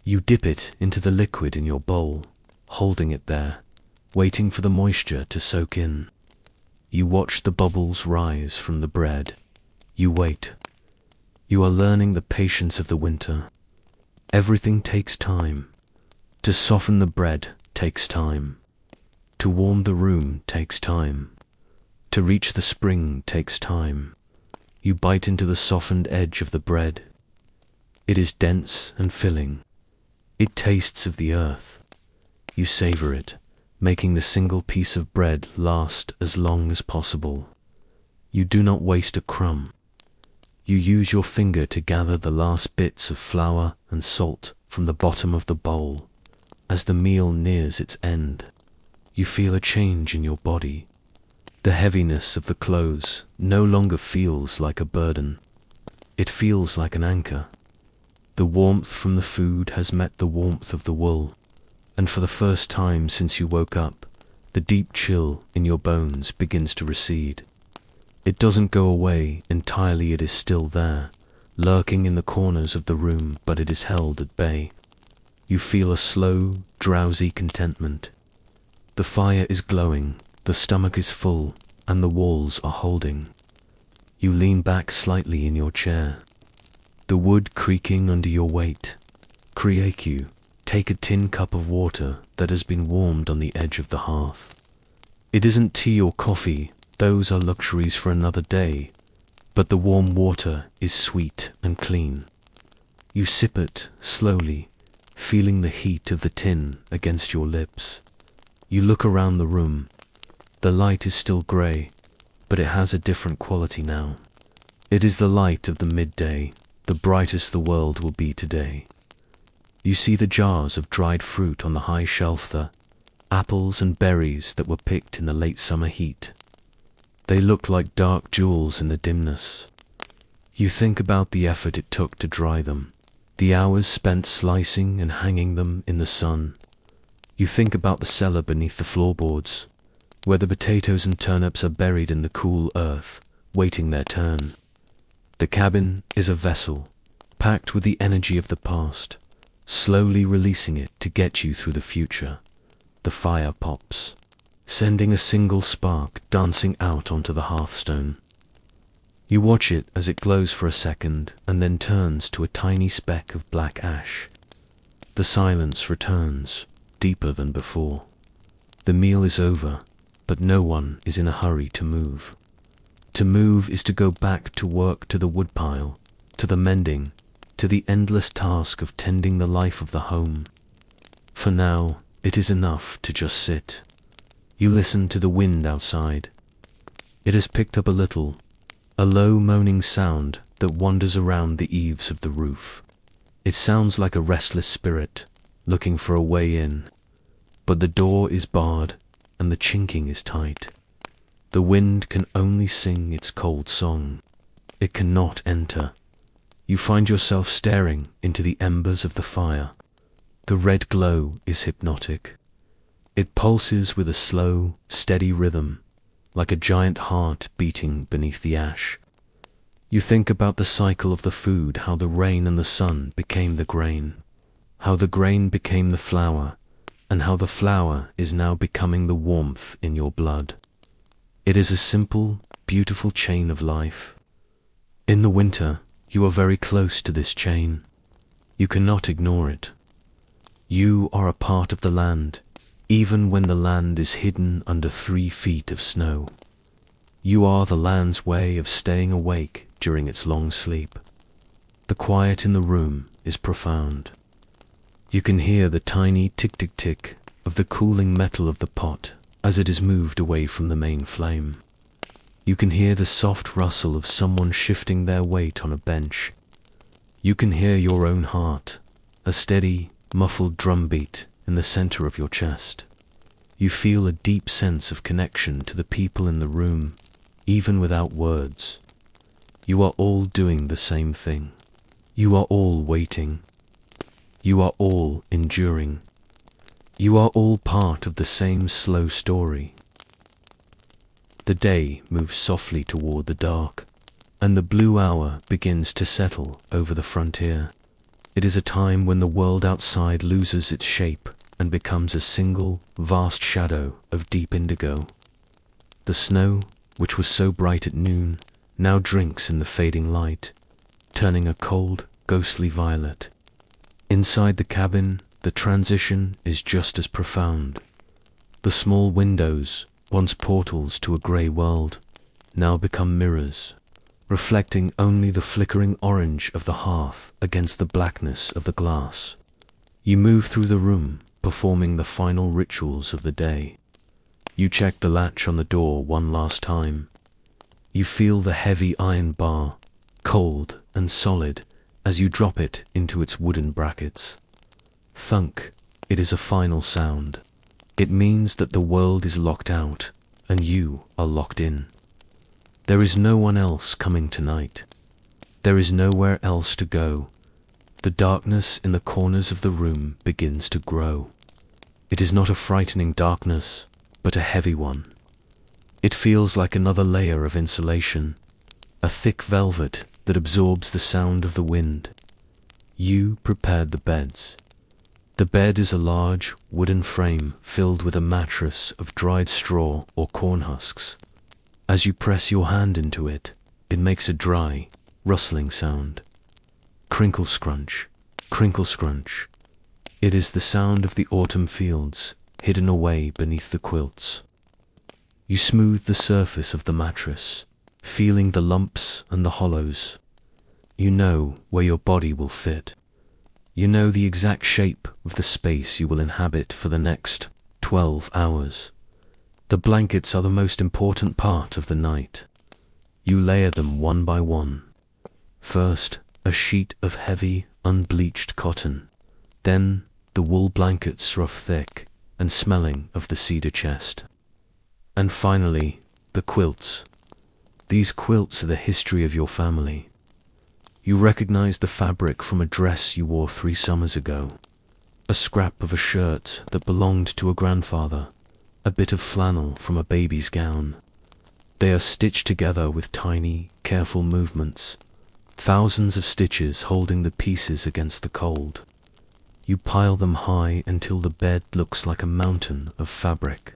You dip it into the liquid in your bowl, holding it there, waiting for the moisture to soak in. You watch the bubbles rise from the bread. You wait. You are learning the patience of the winter. Everything takes time. To soften the bread takes time. To warm the room takes time. To reach the spring takes time. You bite into the softened edge of the bread. It is dense and filling. It tastes of the earth. You savor it, making the single piece of bread last as long as possible. You do not waste a crumb. You use your finger to gather the last bits of flour and salt from the bottom of the bowl as the meal nears its end. You feel a change in your body. The heaviness of the clothes no longer feels like a burden. It feels like an anchor. The warmth from the food has met the warmth of the wool, and for the first time since you woke up, the deep chill in your bones begins to recede. It doesn't go away entirely, it is still there, lurking in the corners of the room, but it is held at bay. You feel a slow, drowsy contentment. The fire is glowing, the stomach is full, and the walls are holding. You lean back slightly in your chair, the wood creaking under your weight. You take a tin cup of water that has been warmed on the edge of the hearth. It isn't tea or coffee, those are luxuries for another day, but the warm water is sweet and clean. You sip it slowly, feeling the heat of the tin against your lips. You look around the room. The light is still grey, but it has a different quality now. It is the light of the midday, the brightest the world will be today. You see the jars of dried fruit on the high shelf, the apples and berries that were picked in the late summer heat. They look like dark jewels in the dimness. You think about the effort it took to dry them, the hours spent slicing and hanging them in the sun. You think about the cellar beneath the floorboards, where the potatoes and turnips are buried in the cool earth, waiting their turn. The cabin is a vessel, packed with the energy of the past, slowly releasing it to get you through the future. The fire pops, sending a single spark dancing out onto the hearthstone. You watch it as it glows for a second and then turns to a tiny speck of black ash. The silence returns, deeper than before. The meal is over, but no one is in a hurry to move. To move is to go back to work, to the woodpile, to the mending, to the endless task of tending the life of the home. For now, it is enough to just sit. You listen to the wind outside. It has picked up a little, a low moaning sound that wanders around the eaves of the roof. It sounds like a restless spirit, looking for a way in. But the door is barred, and the chinking is tight. The wind can only sing its cold song. It cannot enter. You find yourself staring into the embers of the fire. The red glow is hypnotic. It pulses with a slow, steady rhythm, like a giant heart beating beneath the ash. You think about the cycle of the food, how the rain and the sun became the grain, how the grain became the flour, and how the flour is now becoming the warmth in your blood. It is a simple, beautiful chain of life. In the winter, you are very close to this chain. You cannot ignore it. You are a part of the land, even when the land is hidden under 3 feet of snow. You are the land's way of staying awake during its long sleep. The quiet in the room is profound. You can hear the tiny tick-tick-tick of the cooling metal of the pot as it is moved away from the main flame. You can hear the soft rustle of someone shifting their weight on a bench. You can hear your own heart, a steady, muffled drumbeat in the center of your chest. You feel a deep sense of connection to the people in the room, even without words. You are all doing the same thing. You are all waiting. You are all enduring. You are all part of the same slow story. The day moves softly toward the dark, and the blue hour begins to settle over the frontier. It is a time when the world outside loses its shape and becomes a single, vast shadow of deep indigo. The snow, which was so bright at noon, now drinks in the fading light, turning a cold, ghostly violet. Inside the cabin, the transition is just as profound. The small windows, once portals to a grey world, now become mirrors, reflecting only the flickering orange of the hearth against the blackness of the glass. You move through the room, performing the final rituals of the day. You check the latch on the door one last time. You feel the heavy iron bar, cold and solid, as you drop it into its wooden brackets. Thunk, it is a final sound. It means that the world is locked out, and you are locked in. There is no one else coming tonight. There is nowhere else to go. The darkness in the corners of the room begins to grow. It is not a frightening darkness, but a heavy one. It feels like another layer of insulation, a thick velvet that absorbs the sound of the wind. You prepared the beds. The bed is a large wooden frame filled with a mattress of dried straw or corn husks. As you press your hand into it, it makes a dry, rustling sound. Crinkle scrunch, crinkle scrunch. It is the sound of the autumn fields hidden away beneath the quilts. You smooth the surface of the mattress, feeling the lumps and the hollows. You know where your body will fit. You know the exact shape of the space you will inhabit for the next 12 hours. The blankets are the most important part of the night. You layer them one by one. First, a sheet of heavy, unbleached cotton. Then, the wool blankets rough thick and smelling of the cedar chest. And finally, the quilts. These quilts are the history of your family. You recognize the fabric from a dress you wore 3 summers ago, a scrap of a shirt that belonged to a grandfather, a bit of flannel from a baby's gown. They are stitched together with tiny, careful movements, thousands of stitches holding the pieces against the cold. You pile them high until the bed looks like a mountain of fabric.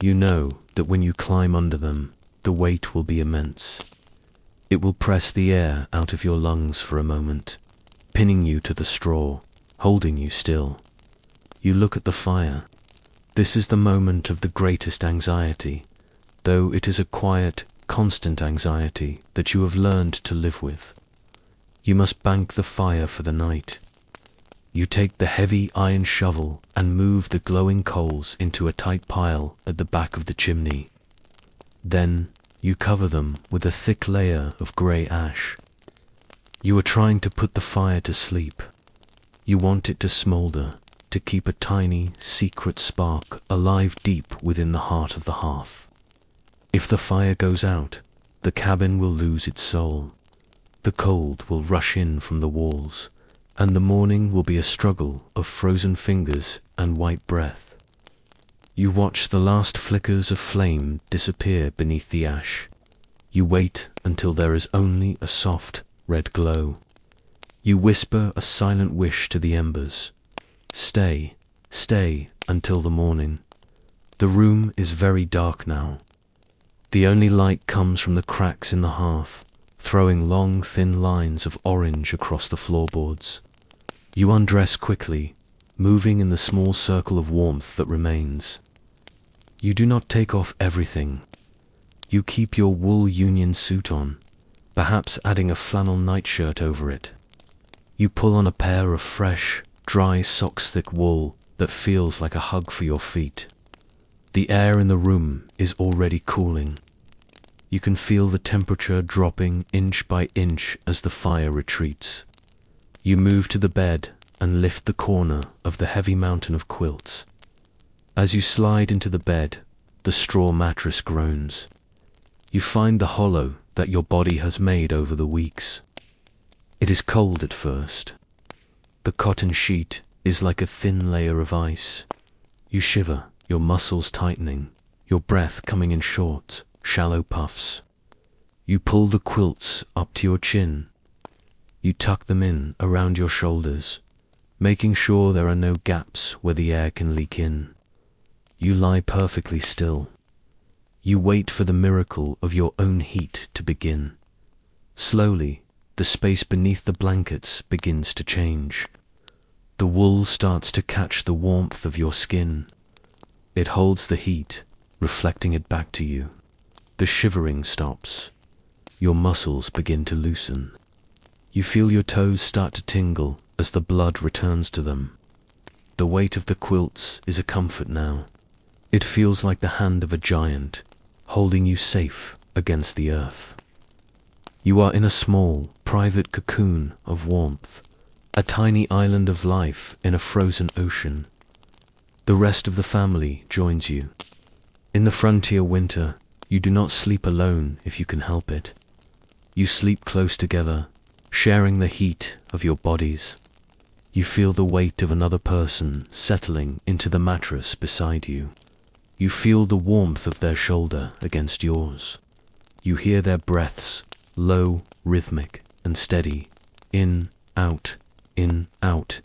You know that when you climb under them, the weight will be immense. It will press the air out of your lungs for a moment, pinning you to the straw, holding you still. You look at the fire. This is the moment of the greatest anxiety, though it is a quiet, constant anxiety that you have learned to live with. You must bank the fire for the night. You take the heavy iron shovel and move the glowing coals into a tight pile at the back of the chimney. Then, you cover them with a thick layer of grey ash. You are trying to put the fire to sleep. You want it to smoulder, to keep a tiny, secret spark alive deep within the heart of the hearth. If the fire goes out, the cabin will lose its soul. The cold will rush in from the walls, and the morning will be a struggle of frozen fingers and white breath. You watch the last flickers of flame disappear beneath the ash. You wait until there is only a soft, red glow. You whisper a silent wish to the embers. Stay, stay until the morning. The room is very dark now. The only light comes from the cracks in the hearth, throwing long, thin lines of orange across the floorboards. You undress quickly, moving in the small circle of warmth that remains. You do not take off everything. You keep your wool union suit on, perhaps adding a flannel nightshirt over it. You pull on a pair of fresh, dry socks-thick wool that feels like a hug for your feet. The air in the room is already cooling. You can feel the temperature dropping inch by inch as the fire retreats. You move to the bed and lift the corner of the heavy mountain of quilts. As you slide into the bed, the straw mattress groans. You find the hollow that your body has made over the weeks. It is cold at first. The cotton sheet is like a thin layer of ice. You shiver, your muscles tightening, your breath coming in short, shallow puffs. You pull the quilts up to your chin. You tuck them in around your shoulders, making sure there are no gaps where the air can leak in. You lie perfectly still. You wait for the miracle of your own heat to begin. Slowly, the space beneath the blankets begins to change. The wool starts to catch the warmth of your skin. It holds the heat, reflecting it back to you. The shivering stops. Your muscles begin to loosen. You feel your toes start to tingle as the blood returns to them. The weight of the quilts is a comfort now. It feels like the hand of a giant, holding you safe against the earth. You are in a small, private cocoon of warmth, a tiny island of life in a frozen ocean. The rest of the family joins you. In the frontier winter, you do not sleep alone if you can help it. You sleep close together, sharing the heat of your bodies. You feel the weight of another person settling into the mattress beside you. You feel the warmth of their shoulder against yours. You hear their breaths, low, rhythmic, and steady. In, out, in, out.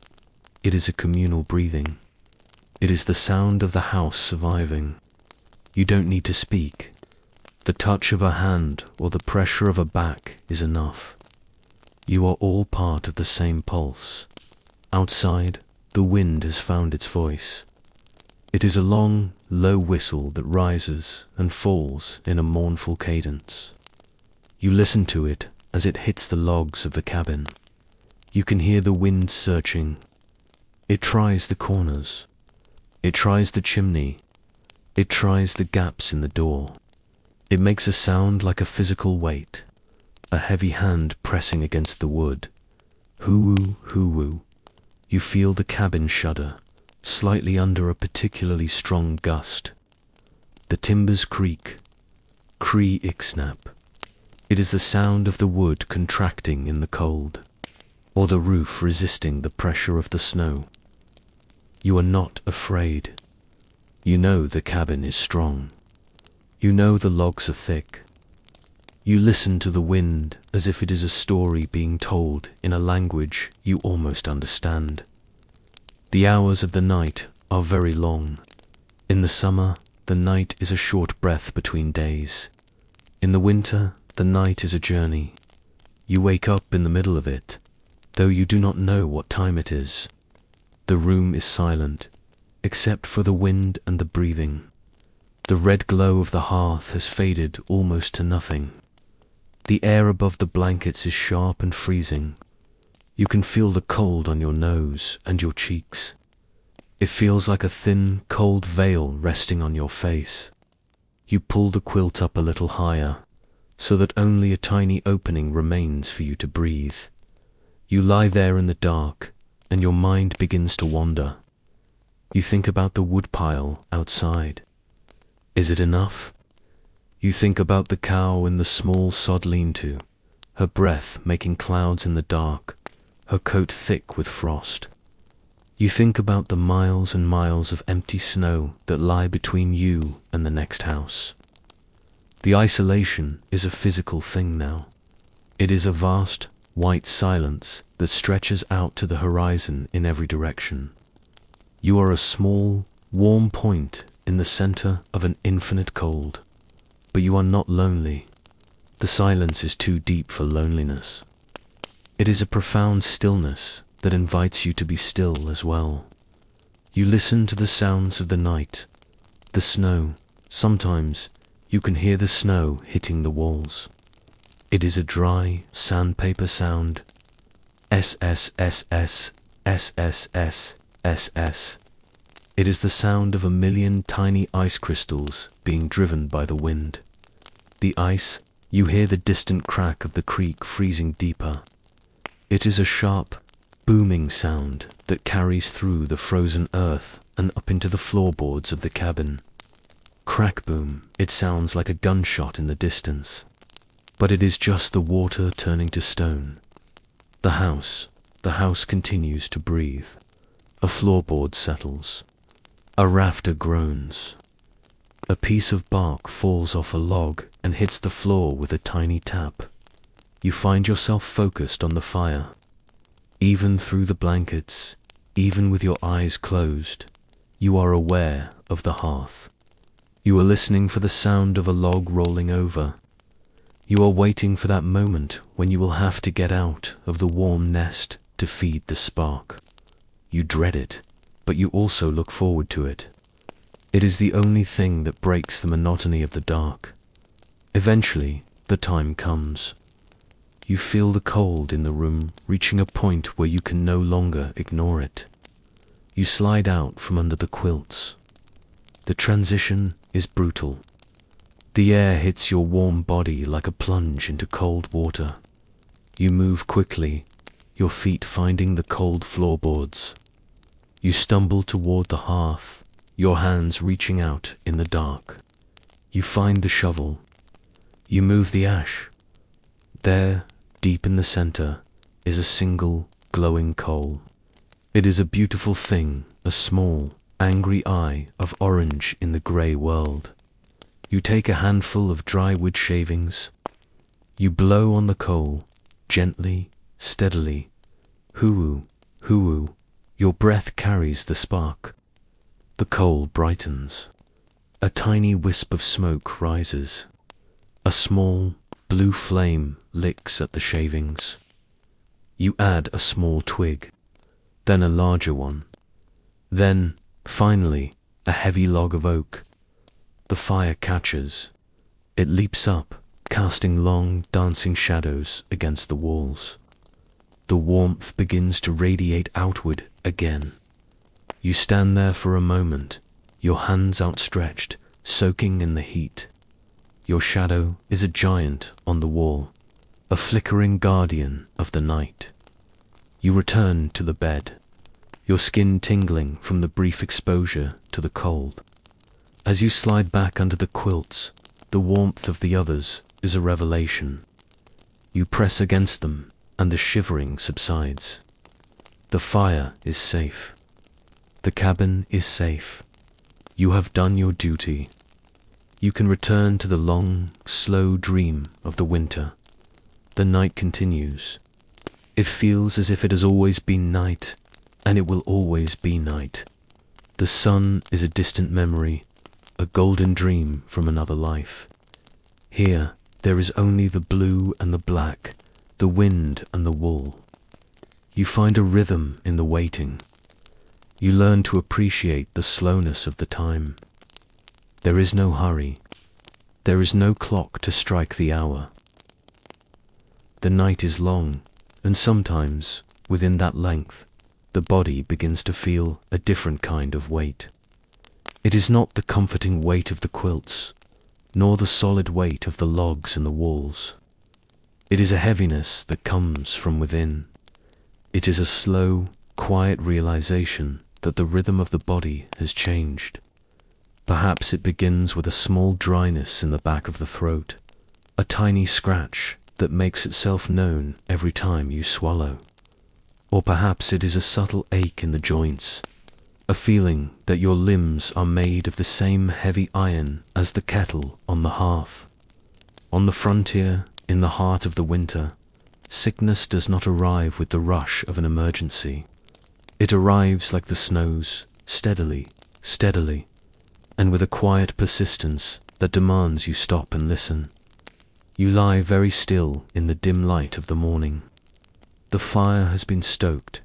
It is a communal breathing. It is the sound of the house surviving. You don't need to speak. The touch of a hand or the pressure of a back is enough. You are all part of the same pulse. Outside, the wind has found its voice. It is a long, low whistle that rises and falls in a mournful cadence. You listen to it as it hits the logs of the cabin. You can hear the wind searching. It tries the corners. It tries the chimney. It tries the gaps in the door. It makes a sound like a physical weight, a heavy hand pressing against the wood. Hoo-woo, hoo-woo. You feel the cabin shudder, slightly under a particularly strong gust. The timbers creak, cree-ick-snap. It is the sound of the wood contracting in the cold, or the roof resisting the pressure of the snow. You are not afraid. You know the cabin is strong. You know the logs are thick. You listen to the wind as if it is a story being told in a language you almost understand. The hours of the night are very long. In the summer, the night is a short breath between days. In the winter, the night is a journey. You wake up in the middle of it, though you do not know what time it is. The room is silent, except for the wind and the breathing. The red glow of the hearth has faded almost to nothing. The air above the blankets is sharp and freezing. You can feel the cold on your nose and your cheeks. It feels like a thin, cold veil resting on your face. You pull the quilt up a little higher, so that only a tiny opening remains for you to breathe. You lie there in the dark, and your mind begins to wander. You think about the woodpile outside. Is it enough? You think about the cow in the small sod lean-to, her breath making clouds in the dark, her coat thick with frost. You think about the miles and miles of empty snow that lie between you and the next house. The isolation is a physical thing now. It is a vast, white silence that stretches out to the horizon in every direction. You are a small, warm point in the center of an infinite cold. But you are not lonely. The silence is too deep for loneliness. It is a profound stillness that invites you to be still as well. You listen to the sounds of the night, the snow. Sometimes you can hear the snow hitting the walls. It is a dry, sandpaper sound. SSSS, SSS, SS. It is the sound of a million tiny ice crystals being driven by the wind. The ice, you hear the distant crack of the creek freezing deeper. It is a sharp, booming sound that carries through the frozen earth and up into the floorboards of the cabin. Crack boom, it sounds like a gunshot in the distance. But it is just the water turning to stone. The house continues to breathe. A floorboard settles. A rafter groans. A piece of bark falls off a log and hits the floor with a tiny tap. You find yourself focused on the fire. Even through the blankets, even with your eyes closed, you are aware of the hearth. You are listening for the sound of a log rolling over. You are waiting for that moment when you will have to get out of the warm nest to feed the spark. You dread it, but you also look forward to it. It is the only thing that breaks the monotony of the dark. Eventually, the time comes. You feel the cold in the room reaching a point where you can no longer ignore it. You slide out from under the quilts. The transition is brutal. The air hits your warm body like a plunge into cold water. You move quickly, your feet finding the cold floorboards. You stumble toward the hearth, your hands reaching out in the dark. You find the shovel. You move the ash. There, deep in the center, is a single, glowing coal. It is a beautiful thing, a small, angry eye of orange in the grey world. You take a handful of dry wood shavings. You blow on the coal, gently, steadily. Hoo-oo, hoo-oo, your breath carries the spark. The coal brightens. A tiny wisp of smoke rises. A small, blue flame licks at the shavings. You add a small twig, then a larger one. Then, finally, a heavy log of oak. The fire catches. It leaps up, casting long, dancing shadows against the walls. The warmth begins to radiate outward again. You stand there for a moment, your hands outstretched, soaking in the heat. Your shadow is a giant on the wall, a flickering guardian of the night. You return to the bed, your skin tingling from the brief exposure to the cold. As you slide back under the quilts, the warmth of the others is a revelation. You press against them, and the shivering subsides. The fire is safe. The cabin is safe. You have done your duty. You can return to the long, slow dream of the winter. The night continues. It feels as if it has always been night, and it will always be night. The sun is a distant memory, a golden dream from another life. Here, there is only the blue and the black, the wind and the wool. You find a rhythm in the waiting. You learn to appreciate the slowness of the time. There is no hurry. There is no clock to strike the hour. The night is long, and sometimes, within that length, the body begins to feel a different kind of weight. It is not the comforting weight of the quilts, nor the solid weight of the logs and the walls. It is a heaviness that comes from within. It is a slow, quiet realization that the rhythm of the body has changed. Perhaps it begins with a small dryness in the back of the throat, a tiny scratch that makes itself known every time you swallow. Or perhaps it is a subtle ache in the joints, a feeling that your limbs are made of the same heavy iron as the kettle on the hearth. On the frontier, in the heart of the winter, sickness does not arrive with the rush of an emergency. It arrives like the snows, steadily, steadily, and with a quiet persistence that demands you stop and listen. You lie very still in the dim light of the morning. The fire has been stoked,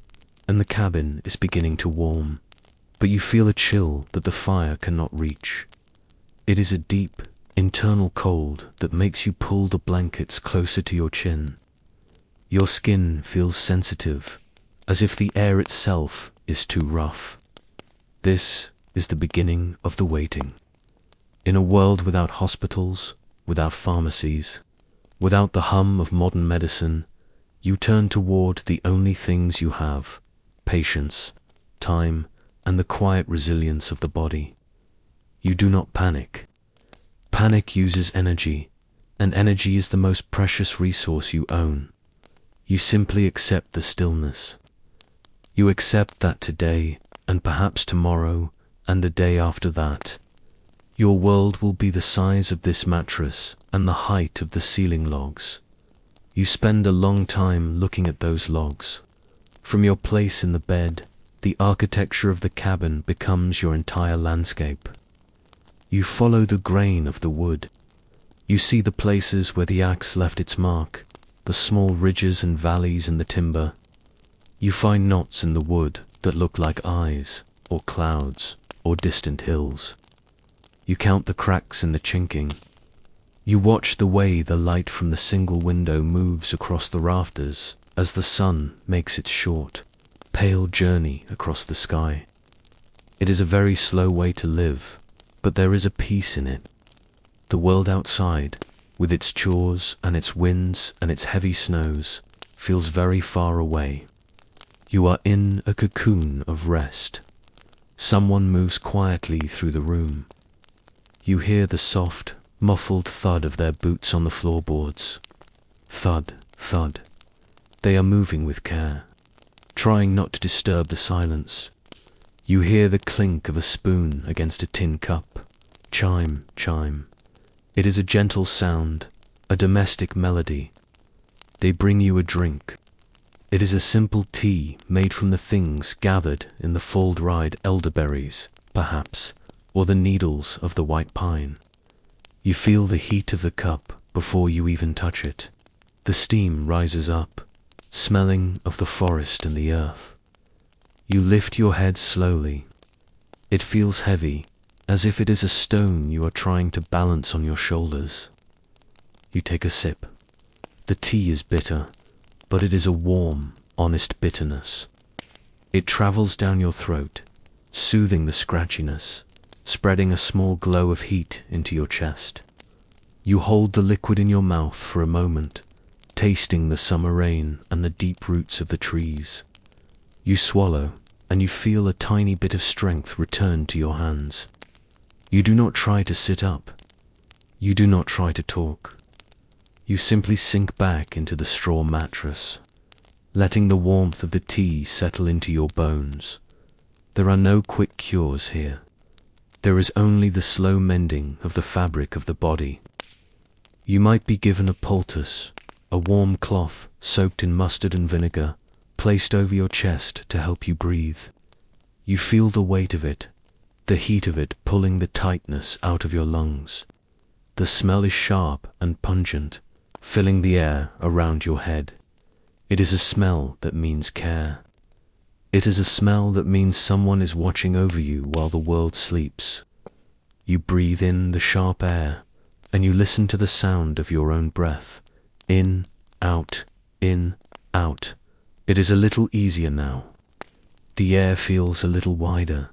and the cabin is beginning to warm, but you feel a chill that the fire cannot reach. It is a deep, internal cold that makes you pull the blankets closer to your chin. Your skin feels sensitive, as if the air itself is too rough. This is the beginning of the waiting. In a world without hospitals, without pharmacies, without the hum of modern medicine, you turn toward the only things you have: patience, time, and the quiet resilience of the body. You do not panic. Panic uses energy, and energy is the most precious resource you own. You simply accept the stillness. You accept that today, and perhaps tomorrow, and the day after that, your world will be the size of this mattress and the height of the ceiling logs. You spend a long time looking at those logs. From your place in the bed, the architecture of the cabin becomes your entire landscape. You follow the grain of the wood. You see the places where the axe left its mark, the small ridges and valleys in the timber. You find knots in the wood that look like eyes, or clouds, or distant hills. You count the cracks in the chinking. You watch the way the light from the single window moves across the rafters as the sun makes its short, pale journey across the sky. It is a very slow way to live, but there is a peace in it. The world outside, with its chores and its winds and its heavy snows, feels very far away. You are in a cocoon of rest. Someone moves quietly through the room. You hear the soft, muffled thud of their boots on the floorboards. Thud, thud. They are moving with care, trying not to disturb the silence. You hear the clink of a spoon against a tin cup. Chime, chime. It is a gentle sound, a domestic melody. They bring you a drink. It is a simple tea made from the things gathered in the fall-dried elderberries, perhaps, or the needles of the white pine. You feel the heat of the cup before you even touch it. The steam rises up, smelling of the forest and the earth. You lift your head slowly. It feels heavy, as if it is a stone you are trying to balance on your shoulders. You take a sip. The tea is bitter, but it is a warm, honest bitterness. It travels down your throat, soothing the scratchiness, spreading a small glow of heat into your chest. You hold the liquid in your mouth for a moment, tasting the summer rain and the deep roots of the trees. You swallow, and you feel a tiny bit of strength return to your hands. You do not try to sit up. You do not try to talk. You simply sink back into the straw mattress, letting the warmth of the tea settle into your bones. There are no quick cures here. There is only the slow mending of the fabric of the body. You might be given a poultice, a warm cloth soaked in mustard and vinegar, placed over your chest to help you breathe. You feel the weight of it, the heat of it pulling the tightness out of your lungs. The smell is sharp and pungent, filling the air around your head. It is a smell that means care. It is a smell that means someone is watching over you while the world sleeps. You breathe in the sharp air, and you listen to the sound of your own breath. In, out, in, out. It is a little easier now. The air feels a little wider.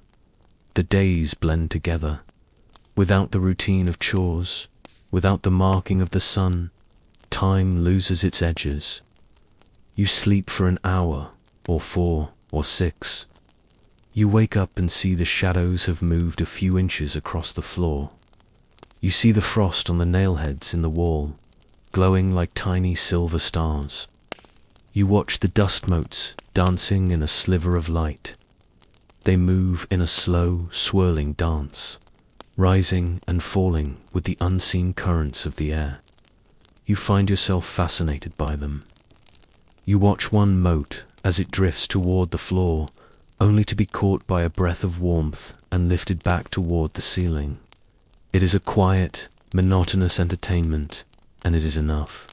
The days blend together. Without the routine of chores, without the marking of the sun, time loses its edges. You sleep for an hour, or 4, or 6. You wake up and see the shadows have moved a few inches across the floor. You see the frost on the nailheads in the wall, glowing like tiny silver stars. You watch the dust motes dancing in a sliver of light. They move in a slow, swirling dance, rising and falling with the unseen currents of the air. You find yourself fascinated by them. You watch one mote as it drifts toward the floor, only to be caught by a breath of warmth and lifted back toward the ceiling. It is a quiet, monotonous entertainment, and it is enough.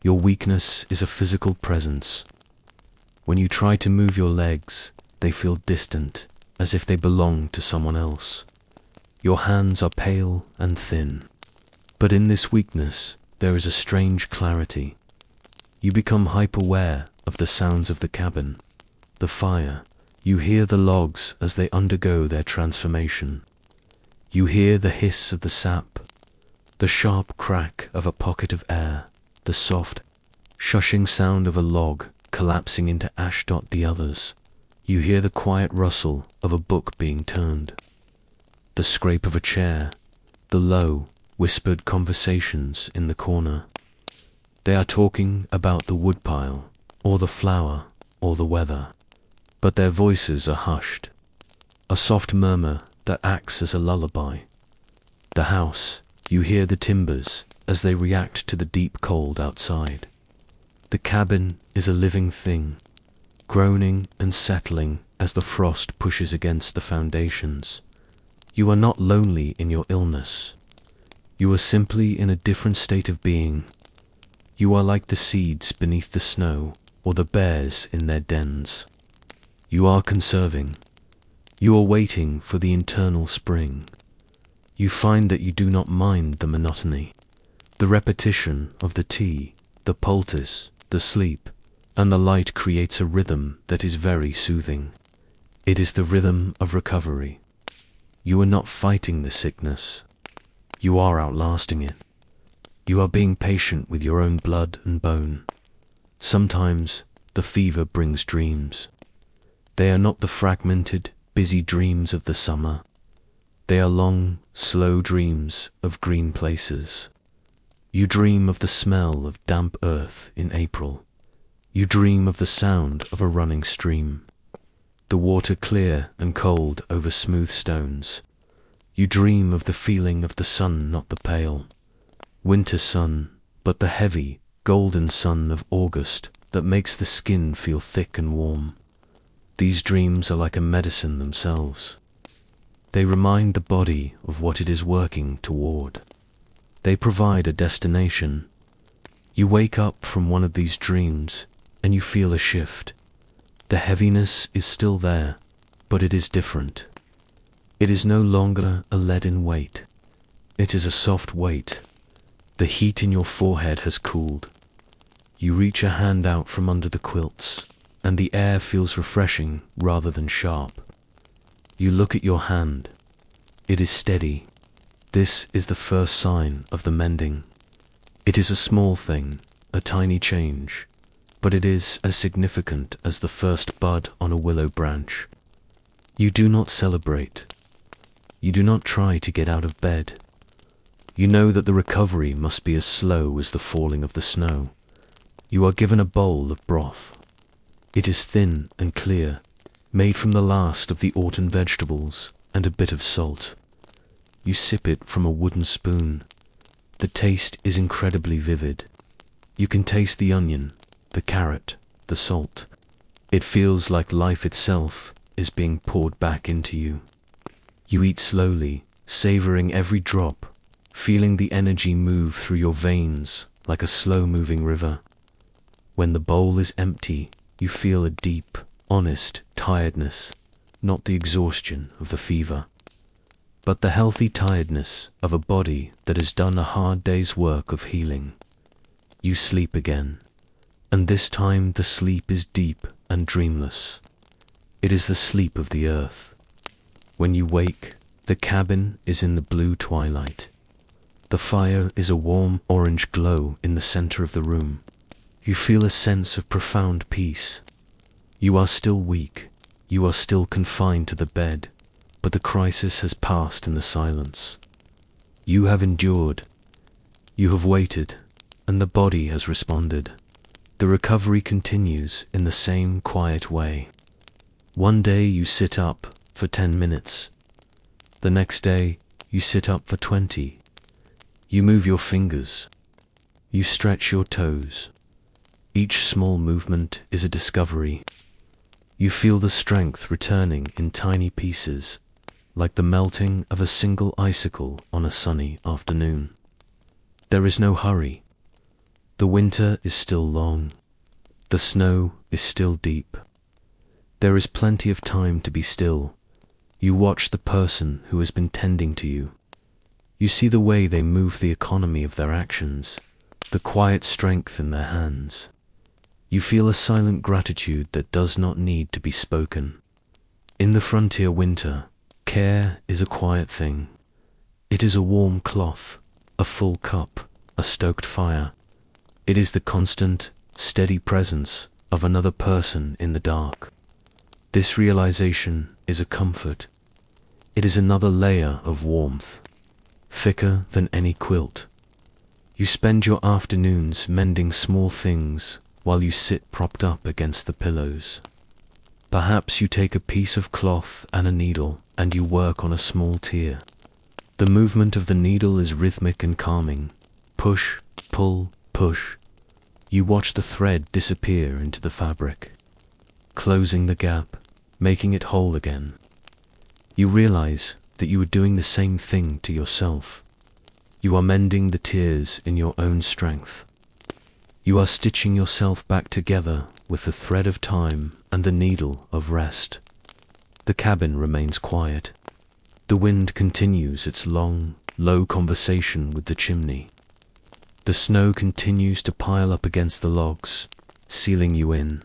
Your weakness is a physical presence. When you try to move your legs, they feel distant, as if they belong to someone else. Your hands are pale and thin. But in this weakness, there is a strange clarity. You become hyper-aware of the sounds of the cabin, the fire. You hear the logs as they undergo their transformation. You hear the hiss of the sap, the sharp crack of a pocket of air, the soft, shushing sound of a log collapsing into ash. The others. You hear the quiet rustle of a book being turned, the scrape of a chair, the low, whispered conversations in the corner. They are talking about the woodpile, or the flower, or the weather, but their voices are hushed. A soft murmur that acts as a lullaby. The house, you hear the timbers as they react to the deep cold outside. The cabin is a living thing, groaning and settling as the frost pushes against the foundations. You are not lonely in your illness. You are simply in a different state of being. You are like the seeds beneath the snow, or the bears in their dens. You are conserving. You are waiting for the internal spring. You find that you do not mind the monotony, the repetition of the tea, the poultice, the sleep, and the light creates a rhythm that is very soothing. It is the rhythm of recovery. You are not fighting the sickness. You are outlasting it. You are being patient with your own blood and bone. Sometimes the fever brings dreams. They are not the fragmented, busy dreams of the summer. They are long, slow dreams of green places. You dream of the smell of damp earth in April. You dream of the sound of a running stream, the water clear and cold over smooth stones. You dream of the feeling of the sun, not the pale winter sun, but the heavy, golden sun of August that makes the skin feel thick and warm. These dreams are like a medicine themselves. They remind the body of what it is working toward. They provide a destination. You wake up from one of these dreams and you feel a shift. The heaviness is still there, but it is different. It is no longer a leaden weight. It is a soft weight. The heat in your forehead has cooled. You reach a hand out from under the quilts, and the air feels refreshing rather than sharp. You look at your hand. It is steady. This is the first sign of the mending. It is a small thing, a tiny change, but it is as significant as the first bud on a willow branch. You do not celebrate. You do not try to get out of bed. You know that the recovery must be as slow as the falling of the snow. You are given a bowl of broth. It is thin and clear, made from the last of the autumn vegetables and a bit of salt. You sip it from a wooden spoon. The taste is incredibly vivid. You can taste the onion, the carrot, the salt. It feels like life itself is being poured back into you. You eat slowly, savoring every drop, feeling the energy move through your veins like a slow-moving river. When the bowl is empty, you feel a deep, honest tiredness, not the exhaustion of the fever, but the healthy tiredness of a body that has done a hard day's work of healing. You sleep again, and this time the sleep is deep and dreamless. It is the sleep of the earth. When you wake, the cabin is in the blue twilight. The fire is a warm orange glow in the center of the room. You feel a sense of profound peace. You are still weak. You are still confined to the bed, but the crisis has passed in the silence. You have endured. You have waited, and the body has responded. The recovery continues in the same quiet way. One day you sit up for 10 minutes. The next day you sit up for 20. You move your fingers. You stretch your toes. Each small movement is a discovery. You feel the strength returning in tiny pieces, like the melting of a single icicle on a sunny afternoon. There is no hurry. The winter is still long. The snow is still deep. There is plenty of time to be still. You watch the person who has been tending to you. You see the way they move, the economy of their actions, the quiet strength in their hands. You feel a silent gratitude that does not need to be spoken. In the frontier winter, care is a quiet thing. It is a warm cloth, a full cup, a stoked fire. It is the constant, steady presence of another person in the dark. This realization is a comfort. It is another layer of warmth, thicker than any quilt. You spend your afternoons mending small things while you sit propped up against the pillows. Perhaps you take a piece of cloth and a needle and you work on a small tear. The movement of the needle is rhythmic and calming. Push, pull, push. You watch the thread disappear into the fabric, closing the gap, making it whole again. You realize that you are doing the same thing to yourself. You are mending the tears in your own strength. You are stitching yourself back together with the thread of time and the needle of rest. The cabin remains quiet. The wind continues its long, low conversation with the chimney. The snow continues to pile up against the logs, sealing you in.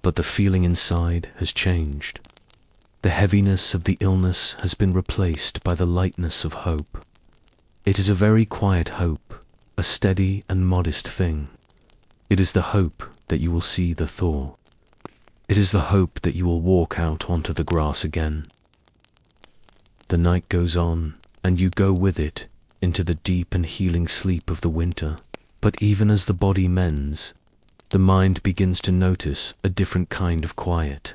But the feeling inside has changed. The heaviness of the illness has been replaced by the lightness of hope. It is a very quiet hope, a steady and modest thing. It is the hope that you will see the thaw. It is the hope that you will walk out onto the grass again. The night goes on, and you go with it into the deep and healing sleep of the winter. But even as the body mends, the mind begins to notice a different kind of quiet.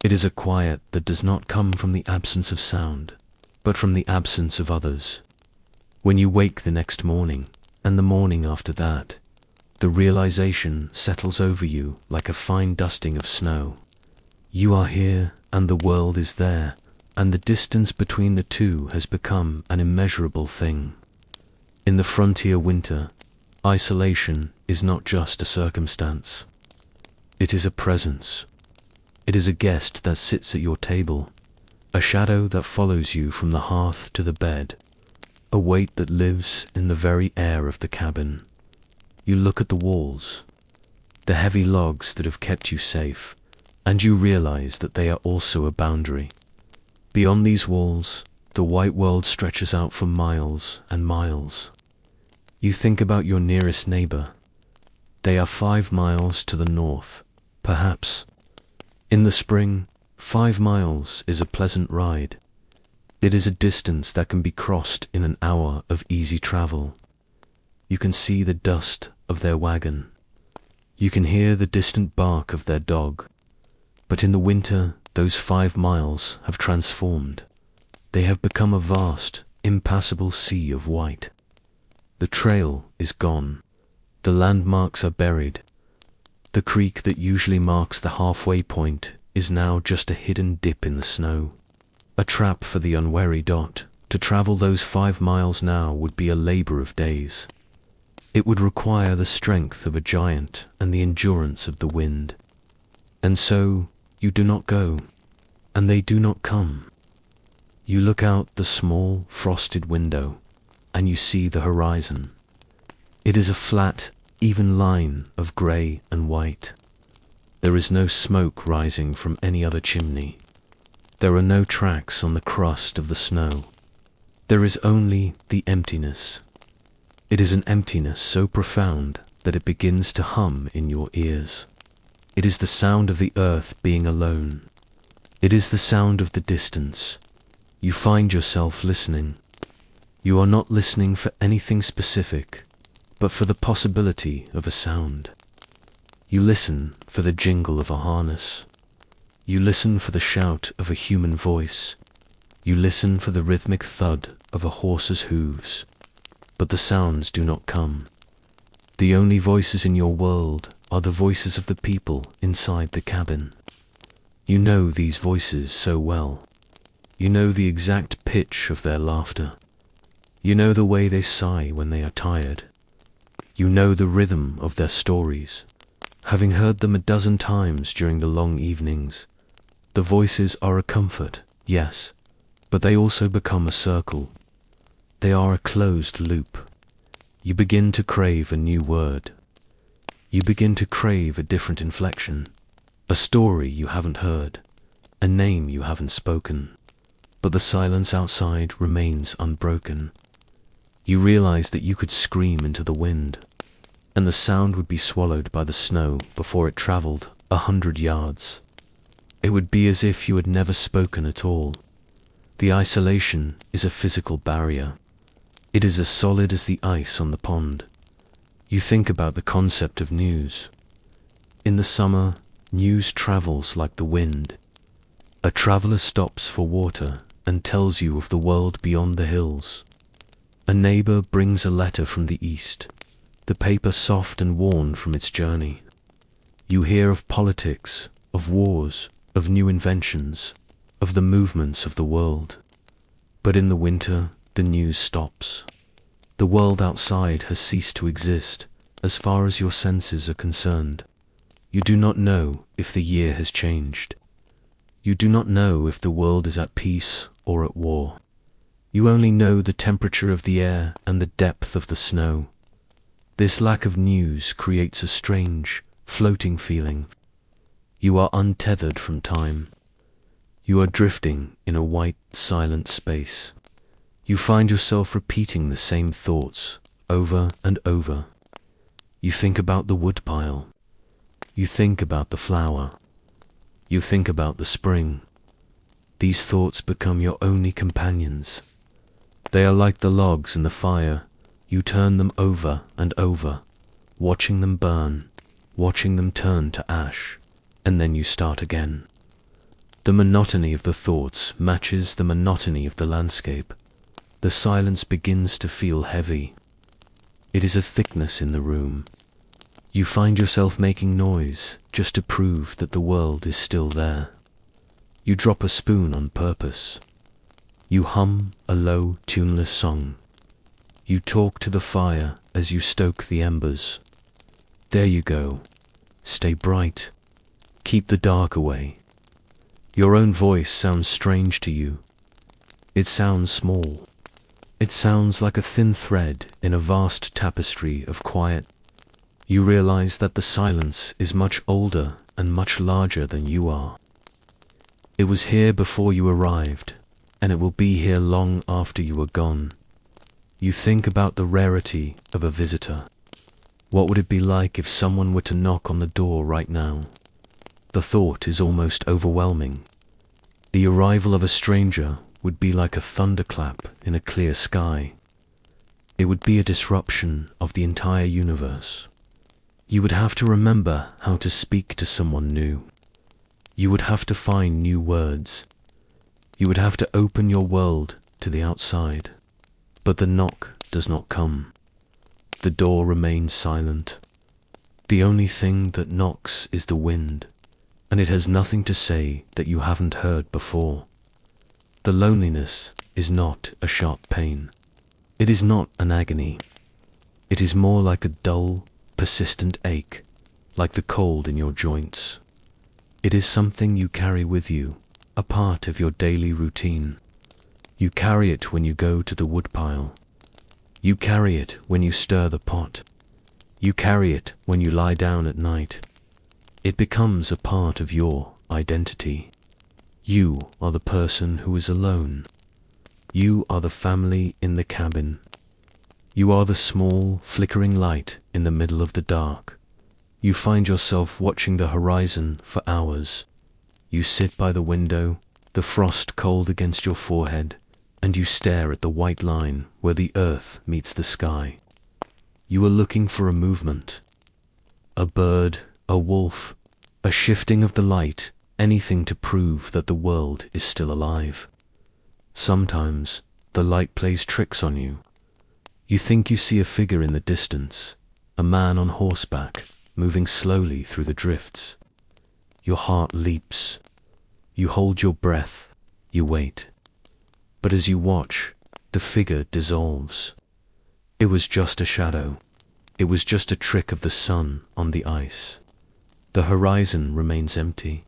It is a quiet that does not come from the absence of sound, but from the absence of others. When you wake the next morning, and the morning after that, the realization settles over you like a fine dusting of snow. You are here, and the world is there, and the distance between the two has become an immeasurable thing. In the frontier winter, isolation is not just a circumstance. It is a presence. It is a guest that sits at your table, a shadow that follows you from the hearth to the bed, a weight that lives in the very air of the cabin. You look at the walls, the heavy logs that have kept you safe, and you realize that they are also a boundary. Beyond these walls, the white world stretches out for miles and miles. You think about your nearest neighbor. They are 5 miles to the north, perhaps. In the spring, 5 miles is a pleasant ride. It is a distance that can be crossed in an hour of easy travel. You can see the dust of their wagon. You can hear the distant bark of their dog. But in the winter, those 5 miles have transformed. They have become a vast, impassable sea of white. The trail is gone. The landmarks are buried. The creek that usually marks the halfway point is now just a hidden dip in the snow. A trap for the unwary Dot. To travel those 5 miles now would be a labor of days. It would require the strength of a giant and the endurance of the wind. And so, you do not go, and they do not come. You look out the small, frosted window, and you see the horizon. It is a flat, even line of grey and white. There is no smoke rising from any other chimney. There are no tracks on the crust of the snow. There is only the emptiness. It is an emptiness so profound that it begins to hum in your ears. It is the sound of the earth being alone. It is the sound of the distance. You find yourself listening. You are not listening for anything specific, but for the possibility of a sound. You listen for the jingle of a harness. You listen for the shout of a human voice. You listen for the rhythmic thud of a horse's hooves. But the sounds do not come. The only voices in your world are the voices of the people inside the cabin. You know these voices so well. You know the exact pitch of their laughter. You know the way they sigh when they are tired. You know the rhythm of their stories. Having heard them a dozen times during the long evenings, the voices are a comfort, yes, but they also become a circle. They are a closed loop. You begin to crave a new word. You begin to crave a different inflection, a story you haven't heard, a name you haven't spoken. But the silence outside remains unbroken. You realize that you could scream into the wind, and the sound would be swallowed by the snow before it traveled 100 yards. It would be as if you had never spoken at all. The isolation is a physical barrier. It is as solid as the ice on the pond. You think about the concept of news. In the summer, news travels like the wind. A traveler stops for water and tells you of the world beyond the hills. A neighbor brings a letter from the east, the paper soft and worn from its journey. You hear of politics, of wars, of new inventions, of the movements of the world. But in the winter, the news stops. The world outside has ceased to exist as far as your senses are concerned. You do not know if the year has changed. You do not know if the world is at peace or at war. You only know the temperature of the air and the depth of the snow. This lack of news creates a strange, floating feeling. You are untethered from time. You are drifting in a white, silent space. You find yourself repeating the same thoughts over and over. You think about the woodpile. You think about the flower. You think about the spring. These thoughts become your only companions. They are like the logs in the fire. You turn them over and over, watching them burn, watching them turn to ash, and then you start again. The monotony of the thoughts matches the monotony of the landscape. The silence begins to feel heavy. It is a thickness in the room. You find yourself making noise just to prove that the world is still there. You drop a spoon on purpose. You hum a low, tuneless song. You talk to the fire as you stoke the embers. There you go. Stay bright. Keep the dark away. Your own voice sounds strange to you. It sounds small. It sounds like a thin thread in a vast tapestry of quiet. You realize that the silence is much older and much larger than you are. It was here before you arrived, and it will be here long after you are gone. You think about the rarity of a visitor. What would it be like if someone were to knock on the door right now? The thought is almost overwhelming. The arrival of a stranger would be like a thunderclap in a clear sky. It would be a disruption of the entire universe. You would have to remember how to speak to someone new. You would have to find new words. You would have to open your world to the outside. But the knock does not come. The door remains silent. The only thing that knocks is the wind, and it has nothing to say that you haven't heard before. The loneliness is not a sharp pain. It is not an agony. It is more like a dull, persistent ache, like the cold in your joints. It is something you carry with you, a part of your daily routine. You carry it when you go to the woodpile. You carry it when you stir the pot. You carry it when you lie down at night. It becomes a part of your identity. You are the person who is alone. You are the family in the cabin. You are the small, flickering light in the middle of the dark. You find yourself watching the horizon for hours. You sit by the window, the frost cold against your forehead, and you stare at the white line where the earth meets the sky. You are looking for a movement. A bird, a wolf, a shifting of the light, anything to prove that the world is still alive. Sometimes the light plays tricks on you. You think you see a figure in the distance, a man on horseback, moving slowly through the drifts. Your heart leaps. You hold your breath. You wait. But as you watch, the figure dissolves. It was just a shadow. It was just a trick of the sun on the ice. The horizon remains empty.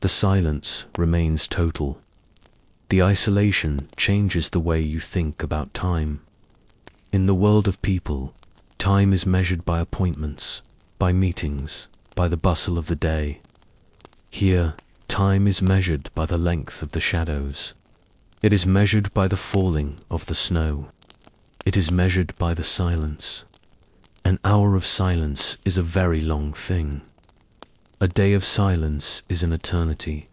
The silence remains total. The isolation changes the way you think about time. In the world of people, time is measured by appointments, by meetings, by the bustle of the day. Here, time is measured by the length of the shadows. It is measured by the falling of the snow. It is measured by the silence. An hour of silence is a very long thing. A day of silence is an eternity.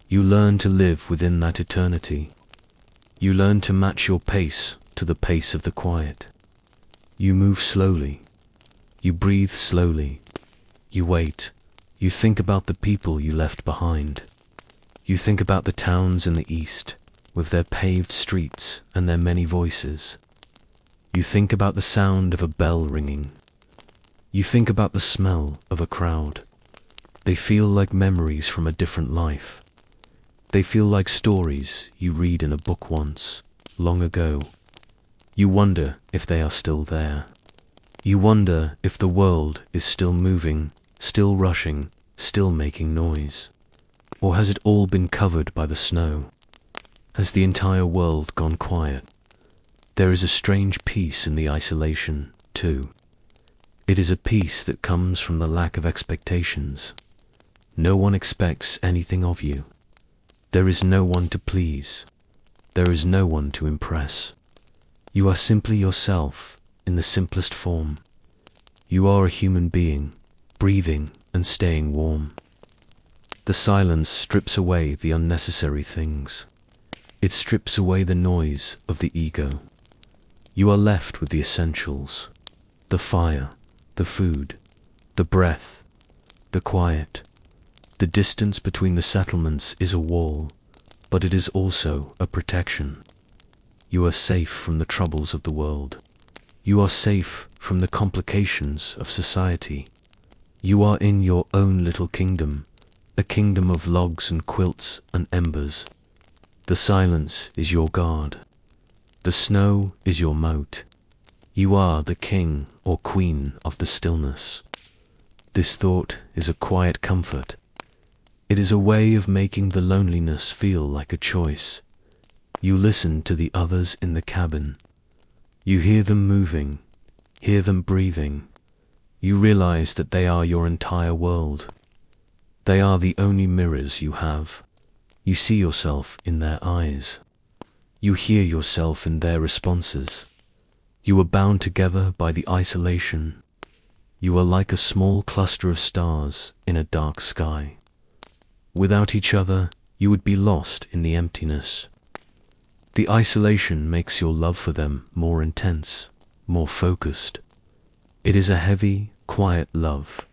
You learn to live within that eternity. You learn to match your pace to the pace of the quiet. You move slowly. You breathe slowly. You wait. You think about the people you left behind. You think about the towns in the east, with their paved streets and their many voices. You think about the sound of a bell ringing. You think about the smell of a crowd. They feel like memories from a different life. They feel like stories you read in a book once, long ago. You wonder if they are still there. You wonder if the world is still moving, still rushing, still making noise. Or has it all been covered by the snow? Has the entire world gone quiet? There is a strange peace in the isolation, too. It is a peace that comes from the lack of expectations. No one expects anything of you. There is no one to please. There is no one to impress. You are simply yourself in the simplest form. You are a human being, breathing and staying warm. The silence strips away the unnecessary things. It strips away the noise of the ego. You are left with the essentials: the fire, the food, the breath, the quiet. The distance between the settlements is a wall, but it is also a protection. You are safe from the troubles of the world. You are safe from the complications of society. You are in your own little kingdom, a kingdom of logs and quilts and embers. The silence is your guard. The snow is your moat. You are the king or queen of the stillness. This thought is a quiet comfort. It is a way of making the loneliness feel like a choice. You listen to the others in the cabin. You hear them moving, hear them breathing. You realize that they are your entire world. They are the only mirrors you have. You see yourself in their eyes. You hear yourself in their responses. You are bound together by the isolation. You are like a small cluster of stars in a dark sky. Without each other, you would be lost in the emptiness. The isolation makes your love for them more intense, more focused. It is a heavy, quiet love,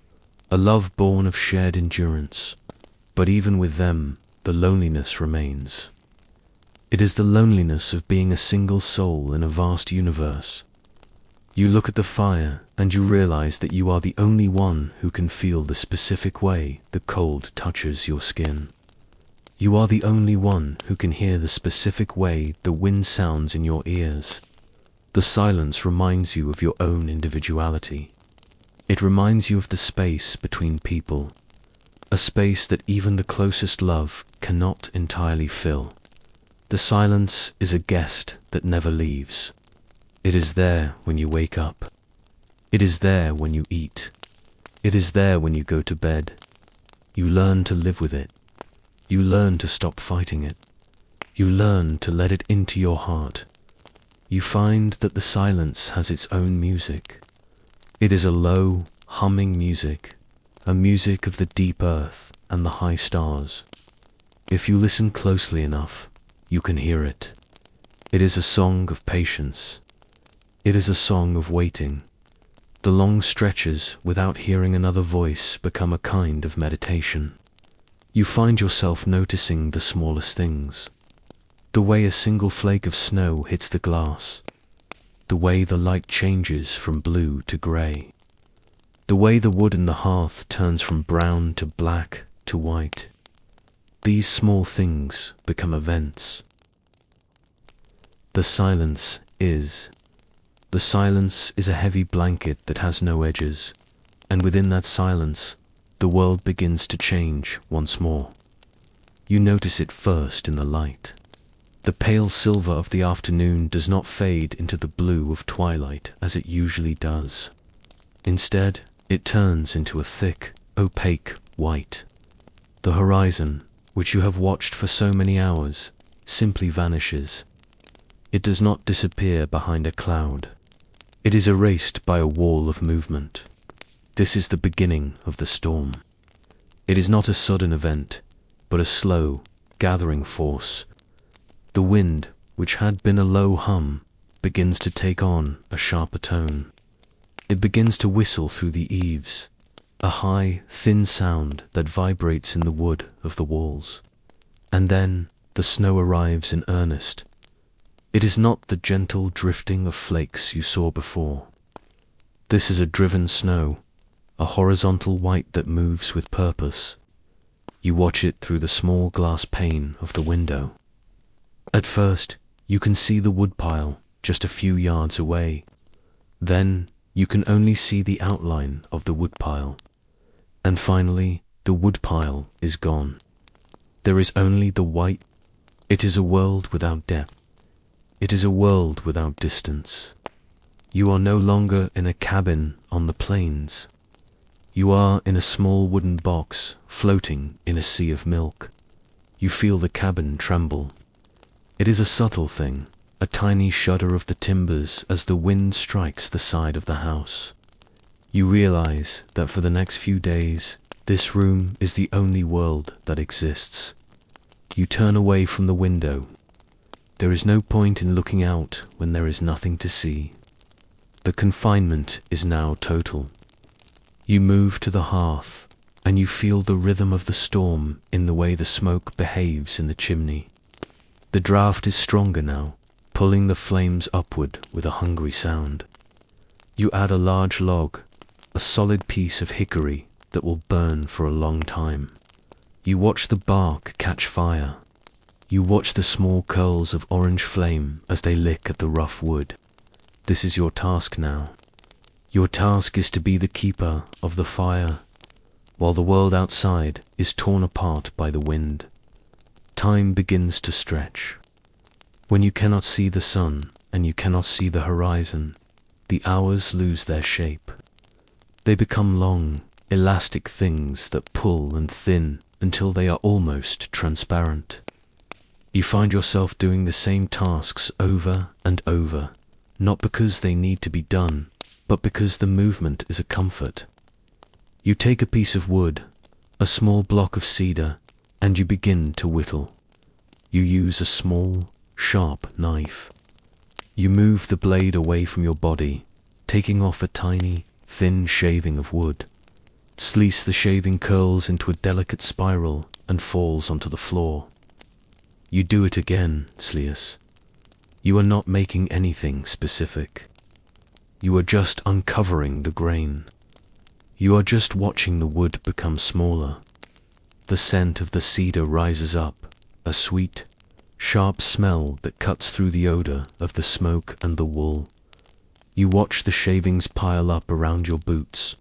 a love born of shared endurance. But even with them, the loneliness remains. It is the loneliness of being a single soul in a vast universe. You look at the fire and you realize that you are the only one who can feel the specific way the cold touches your skin. You are the only one who can hear the specific way the wind sounds in your ears. The silence reminds you of your own individuality. It reminds you of the space between people, a space that even the closest love cannot entirely fill. The silence is a guest that never leaves. It is there when you wake up. It is there when you eat. It is there when you go to bed. You learn to live with it. You learn to stop fighting it. You learn to let it into your heart. You find that the silence has its own music. It is a low, humming music, a music of the deep earth and the high stars. If you listen closely enough, you can hear it. It is a song of patience. It is a song of waiting. The long stretches without hearing another voice become a kind of meditation. You find yourself noticing the smallest things. The way a single flake of snow hits the glass. The way the light changes from blue to grey. The way the wood in the hearth turns from brown to black to white. These small things become events. The silence is. The silence is a heavy blanket that has no edges, and within that silence, the world begins to change once more. You notice it first in the light. The pale silver of the afternoon does not fade into the blue of twilight as it usually does. Instead, it turns into a thick, opaque white. The horizon, which you have watched for so many hours, simply vanishes. It does not disappear behind a cloud. It is erased by a wall of movement. This is the beginning of the storm. It is not a sudden event, but a slow, gathering force. The wind, which had been a low hum, begins to take on a sharper tone. It begins to whistle through the eaves, a high, thin sound that vibrates in the wood of the walls. And then the snow arrives in earnest. It is not the gentle drifting of flakes you saw before. This is a driven snow, a horizontal white that moves with purpose. You watch it through the small glass pane of the window. At first, you can see the woodpile just a few yards away. Then, you can only see the outline of the woodpile. And finally, the woodpile is gone. There is only the white. It is a world without depth. It is a world without distance. You are no longer in a cabin on the plains. You are in a small wooden box floating in a sea of milk. You feel the cabin tremble. It is a subtle thing, a tiny shudder of the timbers as the wind strikes the side of the house. You realize that for the next few days, This room is the only world that exists. You turn away from the window. There is no point in looking out when there is nothing to see. The confinement is now total. You move to the hearth, and you feel the rhythm of the storm in the way the smoke behaves in the chimney. The draught is stronger now, pulling the flames upward with a hungry sound. You add a large log, a solid piece of hickory that will burn for a long time. You watch the bark catch fire. You watch the small curls of orange flame as they lick at the rough wood. This is your task now. Your task is to be the keeper of the fire, while the world outside is torn apart by the wind. Time begins to stretch. When you cannot see the sun and you cannot see the horizon, the hours lose their shape. They become long, elastic things that pull and thin until they are almost transparent. You find yourself doing the same tasks over and over, not because they need to be done, but because the movement is a comfort. You take a piece of wood, a small block of cedar, and you begin to whittle. You use a small, sharp knife. You move the blade away from your body, taking off a tiny, thin shaving of wood. Slice the shaving curls into a delicate spiral and falls onto the floor. You do it again, Sleas. You are not making anything specific. You are just uncovering the grain. You are just watching the wood become smaller. The scent of the cedar rises up, a sweet, sharp smell that cuts through the odor of the smoke and the wool. You watch the shavings pile up around your boots.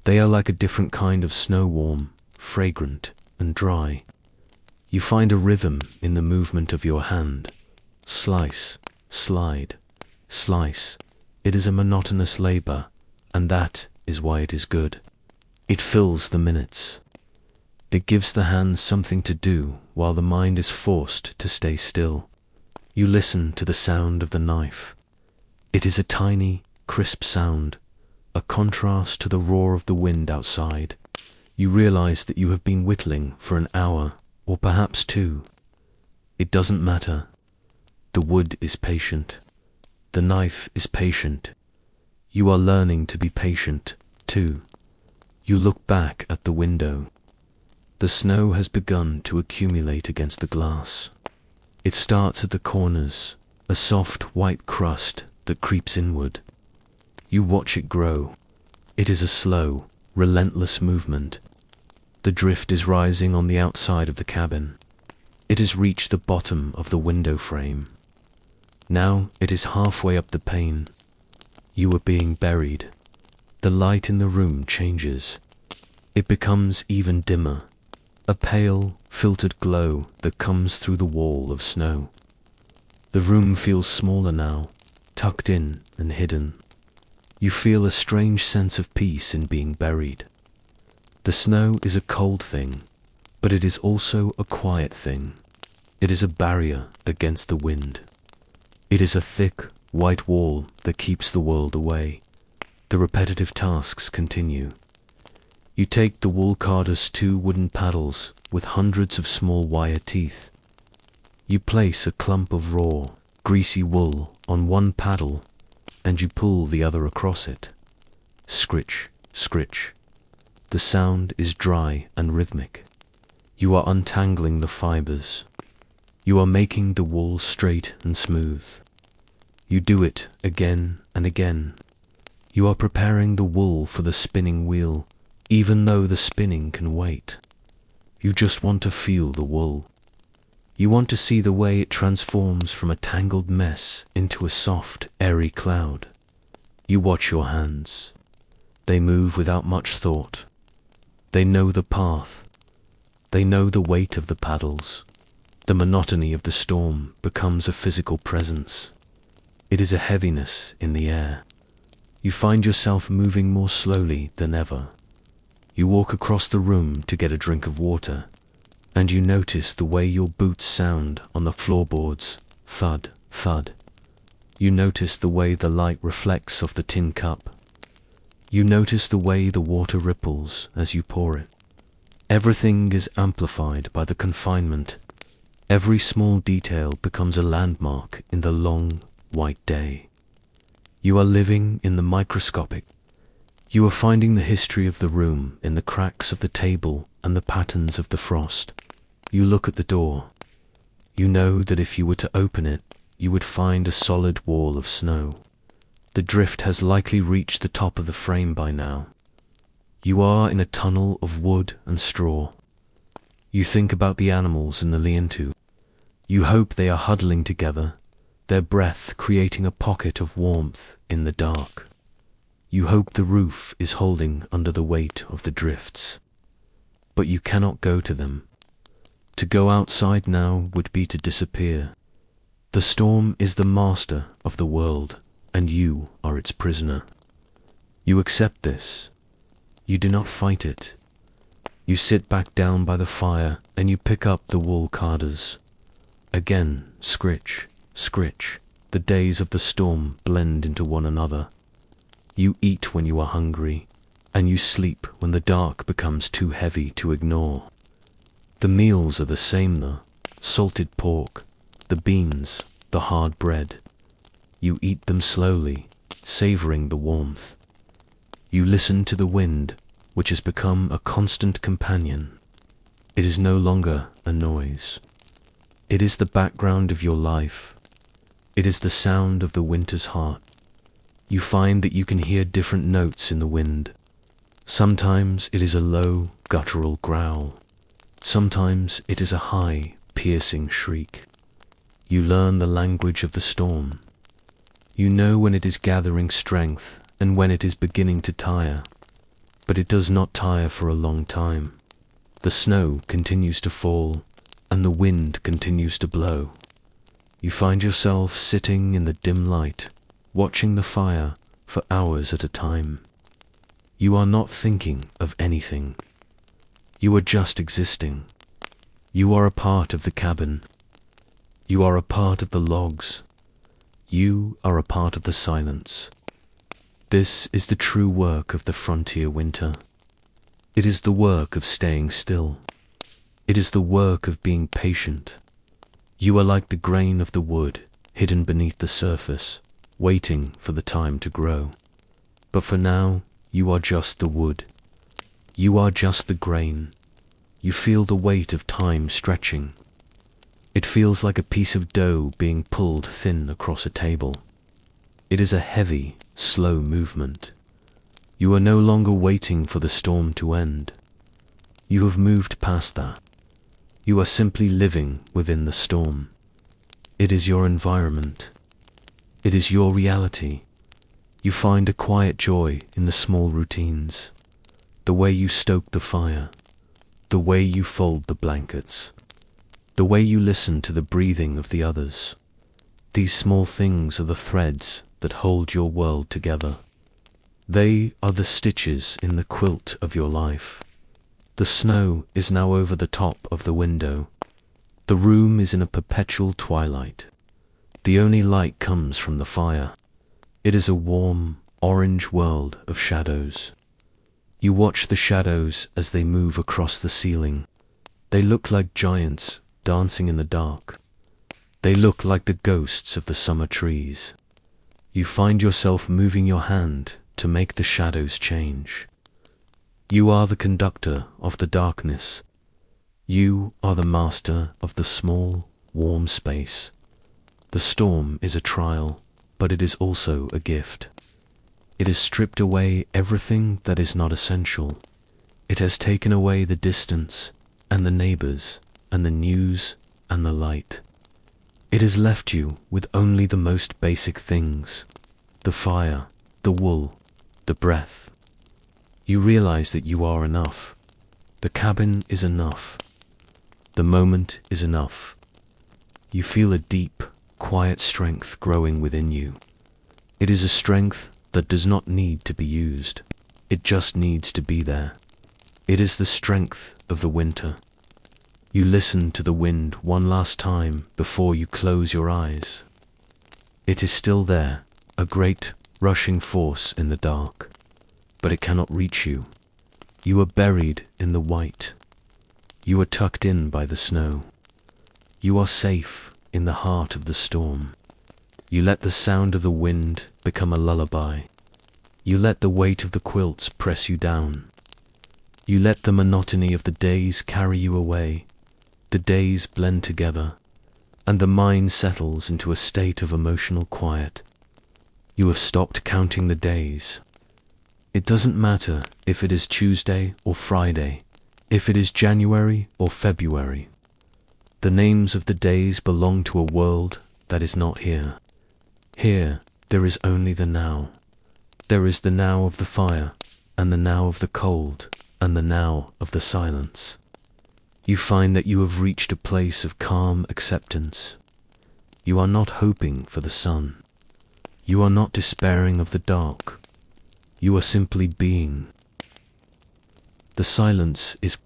They are like a different kind of snow-warm, fragrant, and dry. You find a rhythm in the movement of your hand. Slice, slide, slice. It is a monotonous labor, and that is why it is good. It fills the minutes. It gives the hands something to do while the mind is forced to stay still. You listen to the sound of the knife. It is a tiny, crisp sound, a contrast to the roar of the wind outside. You realize that you have been whittling for an hour, or perhaps 2. It doesn't matter. The wood is patient. The knife is patient. You are learning to be patient, too. You look back at the window. The snow has begun to accumulate against the glass. It starts at the corners, a soft white crust that creeps inward. You watch it grow. It is a slow, relentless movement. The drift is rising on the outside of the cabin. It has reached the bottom of the window frame. Now it is halfway up the pane. You are being buried. The light in the room changes. It becomes even dimmer, a pale, filtered glow that comes through the wall of snow. The room feels smaller now, tucked in and hidden. You feel a strange sense of peace in being buried. The snow is a cold thing, but it is also a quiet thing. It is a barrier against the wind. It is a thick, white wall that keeps the world away. The repetitive tasks continue. You take the wool carder's 2 wooden paddles with hundreds of small wire teeth. You place a clump of raw, greasy wool on one paddle, and you pull the other across it. Scritch, scritch. The sound is dry and rhythmic. You are untangling the fibers. You are making the wool straight and smooth. You do it again and again. You are preparing the wool for the spinning wheel, even though the spinning can wait. You just want to feel the wool. You want to see the way it transforms from a tangled mess into a soft, airy cloud. You watch your hands. They move without much thought. They know the path. They know the weight of the paddles. The monotony of the storm becomes a physical presence. It is a heaviness in the air. You find yourself moving more slowly than ever. You walk across the room to get a drink of water, and you notice the way your boots sound on the floorboards, thud, thud. You notice the way the light reflects off the tin cup. You notice the way the water ripples as you pour it. Everything is amplified by the confinement. Every small detail becomes a landmark in the long, white day. You are living in the microscopic. You are finding the history of the room in the cracks of the table and the patterns of the frost. You look at the door. You know that if you were to open it, you would find a solid wall of snow. The drift has likely reached the top of the frame by now. You are in a tunnel of wood and straw. You think about the animals in the lean-to. You hope they are huddling together, their breath creating a pocket of warmth in the dark. You hope the roof is holding under the weight of the drifts. But you cannot go to them. To go outside now would be to disappear. The storm is the master of the world, and you are its prisoner. You accept this. You do not fight it. You sit back down by the fire and you pick up the wool carders. Again, scritch, scritch. The days of the storm blend into one another. You eat when you are hungry, and you sleep when the dark becomes too heavy to ignore. The meals are the same though: salted pork, the beans, the hard bread. You eat them slowly, savoring the warmth. You listen to the wind, which has become a constant companion. It is no longer a noise. It is the background of your life. It is the sound of the winter's heart. You find that you can hear different notes in the wind. Sometimes it is a low, guttural growl. Sometimes it is a high, piercing shriek. You learn the language of the storm. You know when it is gathering strength and when it is beginning to tire. But it does not tire for a long time. The snow continues to fall, and the wind continues to blow. You find yourself sitting in the dim light, watching the fire for hours at a time. You are not thinking of anything. You are just existing. You are a part of the cabin. You are a part of the logs. You are a part of the silence. This is the true work of the frontier winter. It is the work of staying still. It is the work of being patient. You are like the grain of the wood hidden beneath the surface, waiting for the time to grow. But for now, you are just the wood. You are just the grain. You feel the weight of time stretching. It feels like a piece of dough being pulled thin across a table. It is a heavy, slow movement. You are no longer waiting for the storm to end. You have moved past that. You are simply living within the storm. It is your environment. It is your reality. You find a quiet joy in the small routines. The way you stoke the fire. The way you fold the blankets. The way you listen to the breathing of the others. These small things are the threads that hold your world together. They are the stitches in the quilt of your life. The snow is now over the top of the window. The room is in a perpetual twilight. The only light comes from the fire. It is a warm, orange world of shadows. You watch the shadows as they move across the ceiling. They look like giants dancing in the dark. They look like the ghosts of the summer trees. You find yourself moving your hand to make the shadows change. You are the conductor of the darkness. You are the master of the small, warm space. The storm is a trial, but it is also a gift. It has stripped away everything that is not essential. It has taken away the distance, and the neighbors, and the news, and the light. It has left you with only the most basic things: the fire, the wool, the breath. You realize that you are enough. The cabin is enough. The moment is enough. You feel a deep, quiet strength growing within you. It is a strength that does not need to be used. It just needs to be there. It is the strength of the winter. You listen to the wind one last time before you close your eyes. It is still there, a great, rushing force in the dark, but it cannot reach you. You are buried in the white, You are tucked in by the snow. You are safe in the heart of the storm. You let the sound of the wind become a lullaby. You let the weight of the quilts press you down. You let the monotony of the days carry you away. The days blend together, and the mind settles into a state of emotional quiet. You have stopped counting the days. It doesn't matter if it is Tuesday or Friday, if it is January or February. The names of the days belong to a world that is not here. Here, there is only the now. There is the now of the fire, and the now of the cold, and the now of the silence. You find that you have reached a place of calm acceptance. You are not hoping for the sun. You are not despairing of the dark. You are simply being. The silence is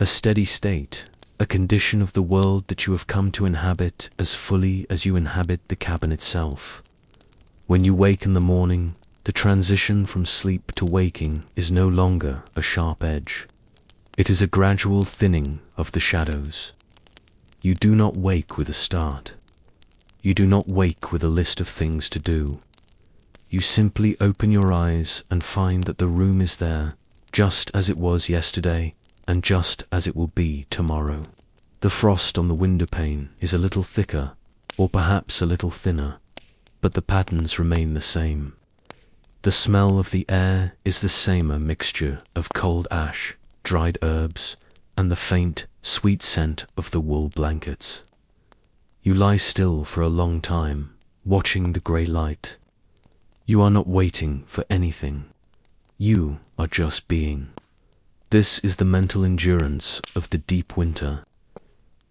a steady state, a condition of the world that you have come to inhabit as fully as you inhabit the cabin itself. When you wake in the morning, the transition from sleep to waking is no longer a sharp edge. It is a gradual thinning of the shadows. You do not wake with a start. You do not wake with a list of things to do. You simply open your eyes and find that the room is there, just as it was yesterday, and just as it will be tomorrow. The frost on the window pane is a little thicker, or perhaps a little thinner, but the patterns remain the same. The smell of the air is the same, a mixture of cold ash, dried herbs, and the faint, sweet scent of the wool blankets. You lie still for a long time, watching the grey light. You are not waiting for anything. You are just being. This is the mental endurance of the deep winter.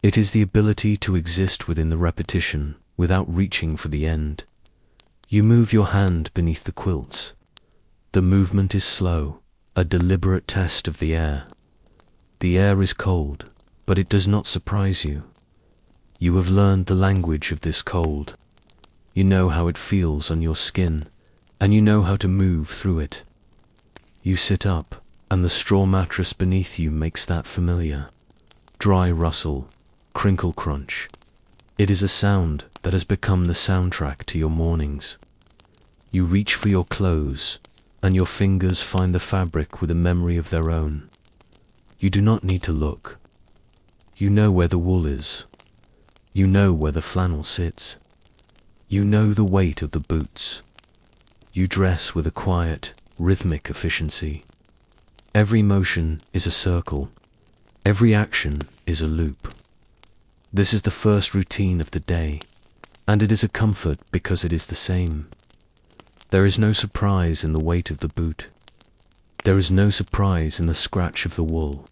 It is the ability to exist within the repetition without reaching for the end. You move your hand beneath the quilts. The movement is slow, a deliberate test of the air. The air is cold, but it does not surprise you. You have learned the language of this cold. You know how it feels on your skin, and you know how to move through it. You sit up, and the straw mattress beneath you makes that familiar. Dry rustle, crinkle crunch. It is a sound that has become the soundtrack to your mornings. You reach for your clothes, and your fingers find the fabric with a memory of their own. You do not need to look. You know where the wool is. You know where the flannel sits. You know the weight of the boots. You dress with a quiet, rhythmic efficiency. Every motion is a circle. Every action is a loop. This is the first routine of the day, and it is a comfort because it is the same. There is no surprise in the weight of the boot. There is no surprise in the scratch of the wool.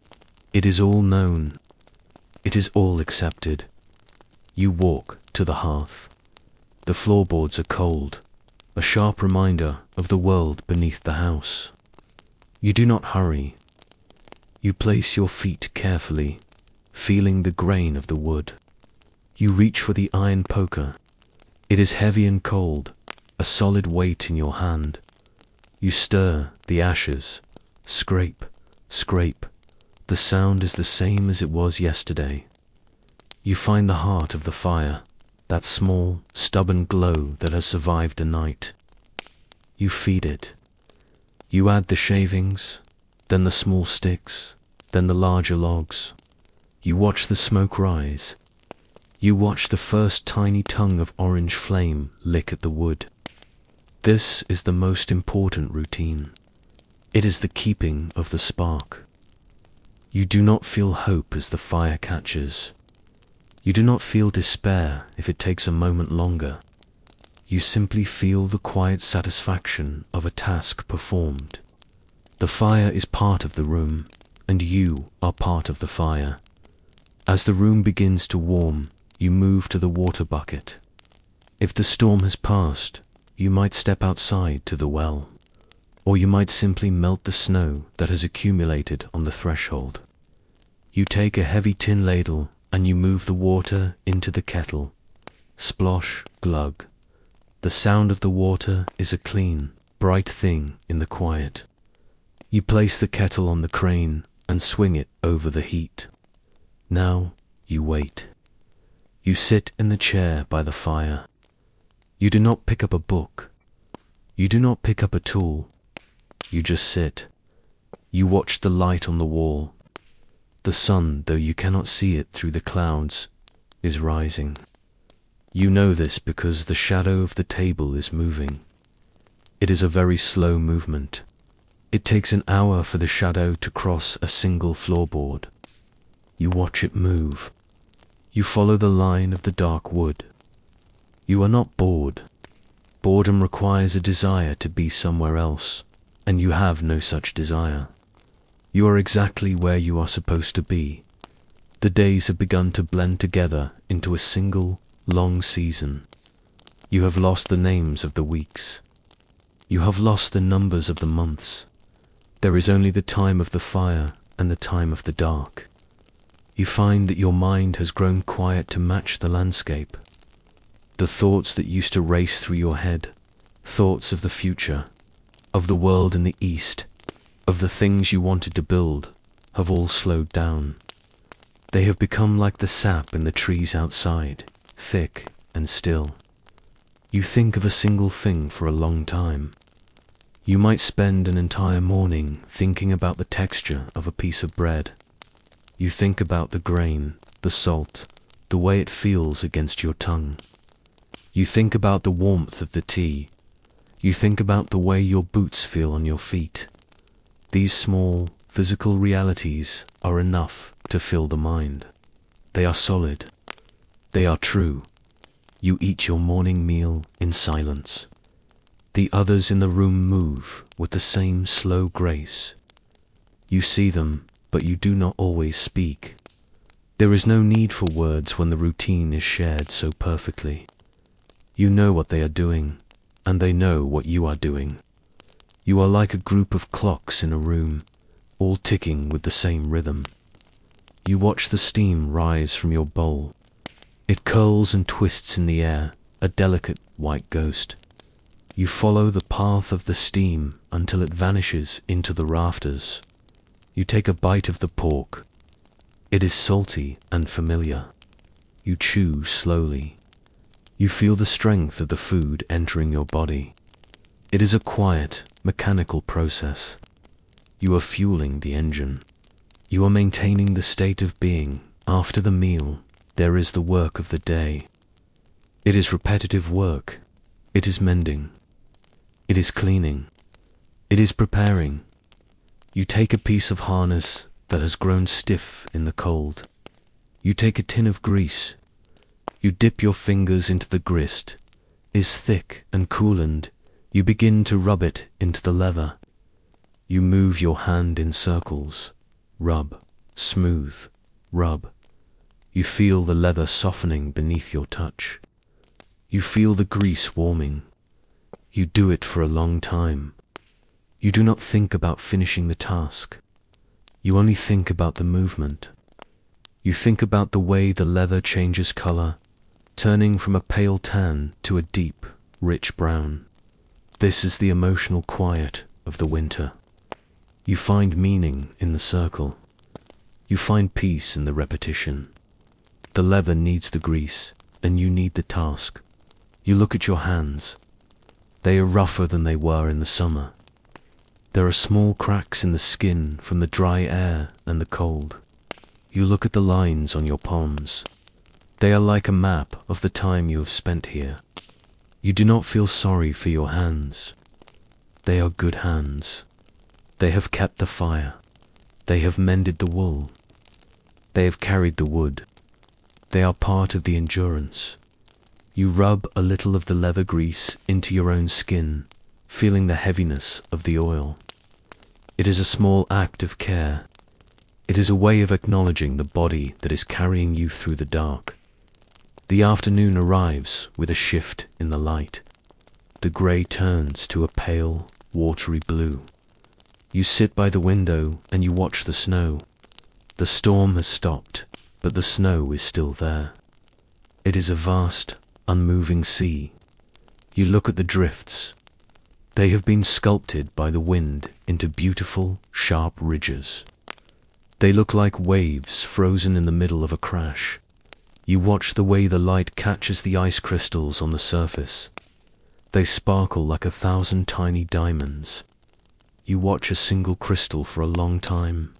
It is all known. It is all accepted. You walk to the hearth. The floorboards are cold, a sharp reminder of the world beneath the house. You do not hurry. You place your feet carefully, feeling the grain of the wood. You reach for the iron poker. It is heavy and cold, a solid weight in your hand. You stir the ashes, scrape, scrape. The sound is the same as it was yesterday. You find the heart of the fire, that small, stubborn glow that has survived a night. You feed it. You add the shavings, then the small sticks, then the larger logs. You watch the smoke rise. You watch the first tiny tongue of orange flame lick at the wood. This is the most important routine. It is the keeping of the spark. You do not feel hope as the fire catches. You do not feel despair if it takes a moment longer. You simply feel the quiet satisfaction of a task performed. The fire is part of the room, and you are part of the fire. As the room begins to warm, you move to the water bucket. If the storm has passed, you might step outside to the well, or you might simply melt the snow that has accumulated on the threshold. You take a heavy tin ladle and you move the water into the kettle. Splosh, glug. The sound of the water is a clean, bright thing in the quiet. You place the kettle on the crane and swing it over the heat. Now you wait. You sit in the chair by the fire. You do not pick up a book. You do not pick up a tool. You just sit. You watch the light on the wall. The sun, though you cannot see it through the clouds, is rising. You know this because the shadow of the table is moving. It is a very slow movement. It takes an hour for the shadow to cross a single floorboard. You watch it move. You follow the line of the dark wood. You are not bored. Boredom requires a desire to be somewhere else, and you have no such desire. You are exactly where you are supposed to be. The days have begun to blend together into a single, long season. You have lost the names of the weeks. You have lost the numbers of the months. There is only the time of the fire and the time of the dark. You find that your mind has grown quiet to match the landscape. The thoughts that used to race through your head, thoughts of the future, of the world in the east, of the things you wanted to build, have all slowed down. They have become like the sap in the trees outside, thick and still. You think of a single thing for a long time. You might spend an entire morning thinking about the texture of a piece of bread. You think about the grain, the salt, the way it feels against your tongue. You think about the warmth of the tea. You think about the way your boots feel on your feet. These small, physical realities are enough to fill the mind. They are solid. They are true. You eat your morning meal in silence. The others in the room move with the same slow grace. You see them, but you do not always speak. There is no need for words when the routine is shared so perfectly. You know what they are doing, and they know what you are doing. You are like a group of clocks in a room, all ticking with the same rhythm. You watch the steam rise from your bowl. It curls and twists in the air, a delicate white ghost. You follow the path of the steam until it vanishes into the rafters. You take a bite of the pork. It is salty and familiar. You chew slowly. You feel the strength of the food entering your body. It is a quiet, mechanical process. You are fueling the engine. You are maintaining the state of being. After the meal, there is the work of the day. It is repetitive work. It is mending. It is cleaning. It is preparing. You take a piece of harness that has grown stiff in the cold. You take a tin of grease. You dip your fingers into the grist. It is thick and coolant. You begin to rub it into the leather. You move your hand in circles. Rub, smooth, rub. You feel the leather softening beneath your touch. You feel the grease warming. You do it for a long time. You do not think about finishing the task. You only think about the movement. You think about the way the leather changes color, turning from a pale tan to a deep, rich brown. This is the emotional quiet of the winter. You find meaning in the circle. You find peace in the repetition. The leather needs the grease, and you need the task. You look at your hands. They are rougher than they were in the summer. There are small cracks in the skin from the dry air and the cold. You look at the lines on your palms. They are like a map of the time you have spent here. You do not feel sorry for your hands. They are good hands. They have kept the fire. They have mended the wool. They have carried the wood. They are part of the endurance. You rub a little of the leather grease into your own skin, feeling the heaviness of the oil. It is a small act of care. It is a way of acknowledging the body that is carrying you through the dark. The afternoon arrives with a shift in the light. The grey turns to a pale, watery blue. You sit by the window and you watch the snow. The storm has stopped, but the snow is still there. It is a vast, unmoving sea. You look at the drifts. They have been sculpted by the wind into beautiful, sharp ridges. They look like waves frozen in the middle of a crash. You watch the way the light catches the ice crystals on the surface. They sparkle like 1,000 tiny diamonds. You watch a single crystal for a long time.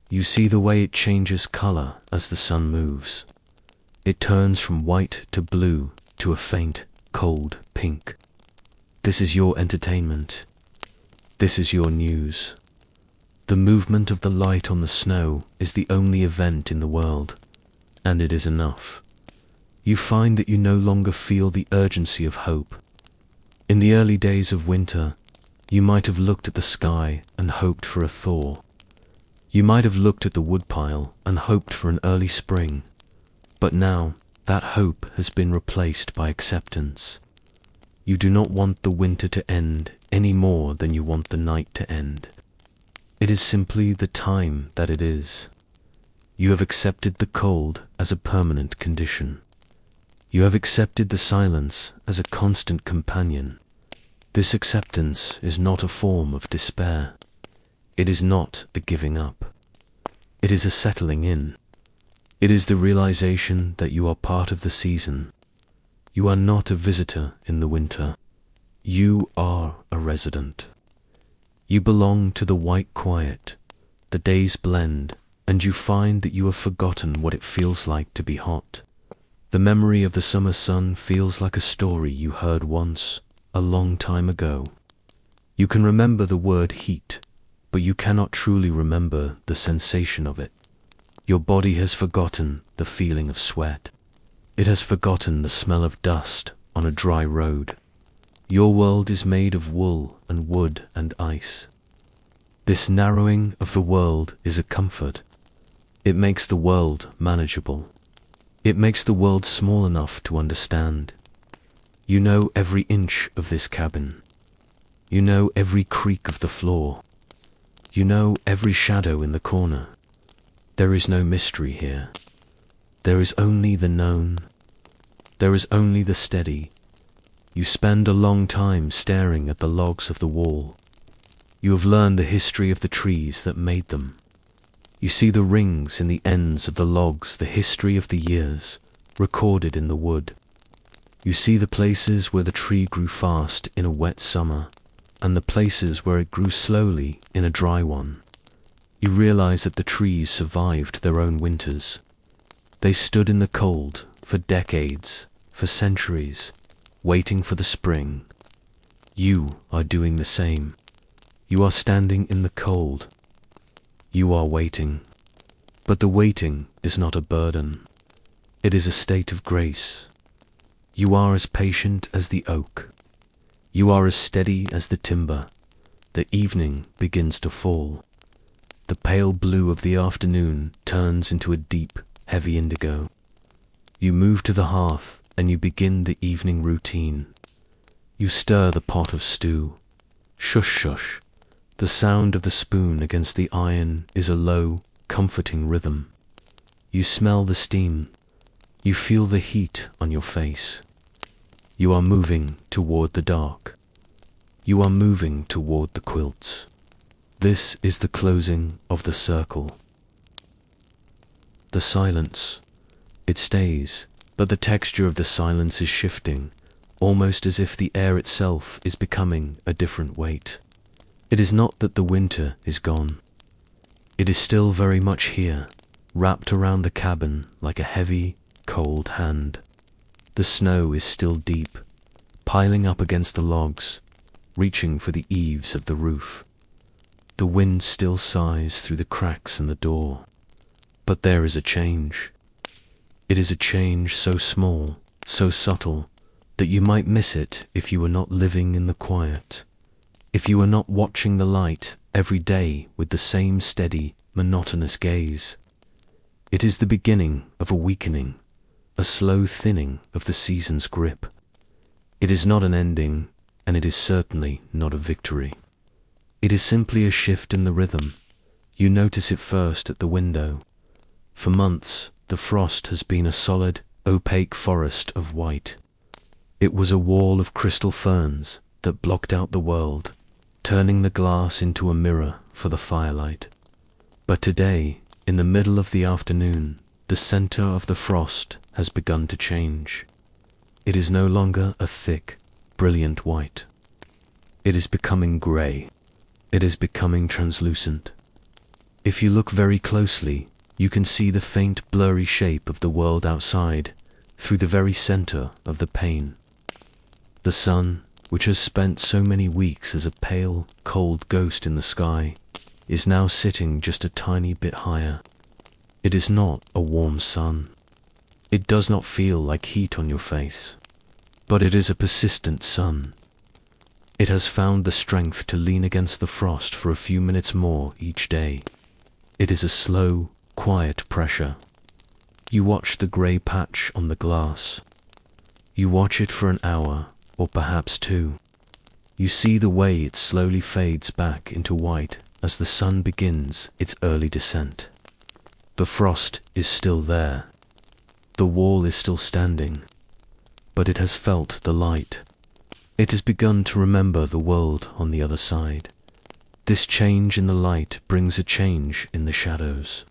You see the way it changes color as the sun moves. It turns from white to blue to a faint, cold pink. This is your entertainment. This is your news. The movement of the light on the snow is the only event in the world, and it is enough. You find that you no longer feel the urgency of hope. In the early days of winter, you might have looked at the sky and hoped for a thaw. You might have looked at the woodpile and hoped for an early spring. But now, that hope has been replaced by acceptance. You do not want the winter to end any more than you want the night to end. It is simply the time that it is. You have accepted the cold as a permanent condition. You have accepted the silence as a constant companion. This acceptance is not a form of despair. It is not a giving up. It is a settling in. It is the realization that you are part of the season. You are not a visitor in the winter. You are a resident. You belong to the white quiet. The days blend, and you find that you have forgotten what it feels like to be hot. The memory of the summer sun feels like a story you heard once, a long time ago. You can remember the word heat, but you cannot truly remember the sensation of it. Your body has forgotten the feeling of sweat. It has forgotten the smell of dust on a dry road. Your world is made of wool and wood and ice. This narrowing of the world is a comfort. It makes the world manageable. It makes the world small enough to understand. You know every inch of this cabin. You know every creak of the floor. You know every shadow in the corner. There is no mystery here. There is only the known. There is only the steady. You spend a long time staring at the logs of the wall. You have learned the history of the trees that made them. You see the rings in the ends of the logs, the history of the years, recorded in the wood. You see the places where the tree grew fast in a wet summer, and the places where it grew slowly in a dry one. You realize that the trees survived their own winters. They stood in the cold for decades, for centuries, waiting for the spring. You are doing the same. You are standing in the cold. You are waiting. But the waiting is not a burden. It is a state of grace. You are as patient as the oak. You are as steady as the timber. The evening begins to fall. The pale blue of the afternoon turns into a deep, heavy indigo. You move to the hearth and you begin the evening routine. You stir the pot of stew. Shush shush. The sound of the spoon against the iron is a low, comforting rhythm. You smell the steam. You feel the heat on your face. You are moving toward the dark. You are moving toward the quilts. This is the closing of the circle. The silence. It stays, but the texture of the silence is shifting, almost as if the air itself is becoming a different weight. It is not that the winter is gone. It is still very much here, wrapped around the cabin like a heavy, cold hand. The snow is still deep, piling up against the logs, reaching for the eaves of the roof. The wind still sighs through the cracks in the door. But there is a change. It is a change so small, so subtle, that you might miss it if you were not living in the quiet, if you were not watching the light every day with the same steady, monotonous gaze. It is the beginning of a weakening, a slow thinning of the season's grip. It is not an ending, and it is certainly not a victory. It is simply a shift in the rhythm. You notice it first at the window. For months, the frost has been a solid, opaque forest of white. It was a wall of crystal ferns that blocked out the world, turning the glass into a mirror for the firelight. But today, in the middle of the afternoon, the center of the frost has begun to change. It is no longer a thick, brilliant white. It is becoming gray. It is becoming translucent. If you look very closely, you can see the faint, blurry shape of the world outside through the very center of the pane. The sun, which has spent so many weeks as a pale, cold ghost in the sky, is now sitting just a tiny bit higher. It is not a warm sun. It does not feel like heat on your face, but it is a persistent sun. It has found the strength to lean against the frost for a few minutes more each day. It is a slow, quiet pressure. You watch the grey patch on the glass. You watch it for an hour, or perhaps two. You see the way it slowly fades back into white as the sun begins its early descent. The frost is still there. The wall is still standing, but it has felt the light. It has begun to remember the world on the other side. This change in the light brings a change in the shadows.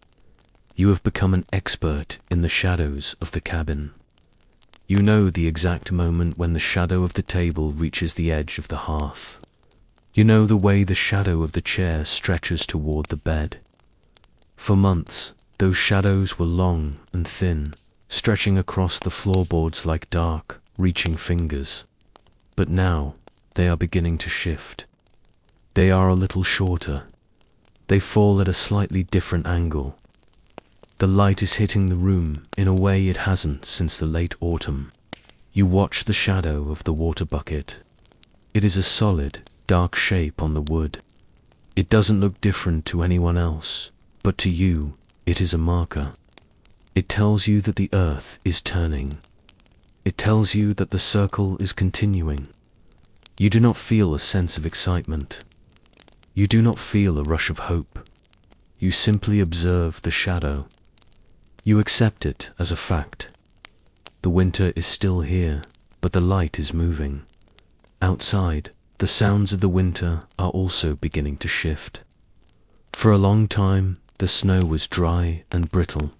You have become an expert in the shadows of the cabin. You know the exact moment when the shadow of the table reaches the edge of the hearth. You know the way the shadow of the chair stretches toward the bed. For months, those shadows were long and thin, stretching across the floorboards like dark, reaching fingers. But now, they are beginning to shift. They are a little shorter. They fall at a slightly different angle. The light is hitting the room in a way it hasn't since the late autumn. You watch the shadow of the water bucket. It is a solid, dark shape on the wood. It doesn't look different to anyone else, but to you, it is a marker. It tells you that the earth is turning. It tells you that the circle is continuing. You do not feel a sense of excitement. You do not feel a rush of hope. You simply observe the shadow. You accept it as a fact. The winter is still here, but the light is moving. Outside, the sounds of the winter are also beginning to shift. For a long time, the snow was dry and brittle.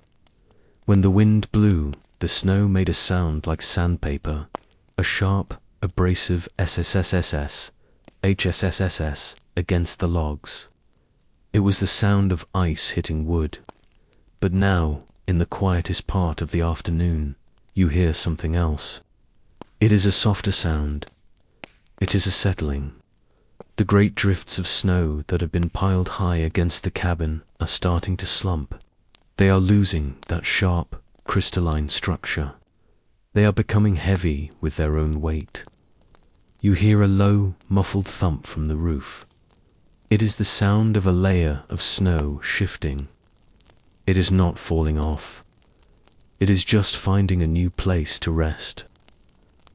When the wind blew, the snow made a sound like sandpaper, a sharp, abrasive SSSSS, HSSSS against the logs. It was the sound of ice hitting wood. But now, in the quietest part of the afternoon, you hear something else. It is a softer sound. It is a settling. The great drifts of snow that have been piled high against the cabin are starting to slump. They are losing that sharp, crystalline structure. They are becoming heavy with their own weight. You hear a low, muffled thump from the roof. It is the sound of a layer of snow shifting. It is not falling off. It is just finding a new place to rest.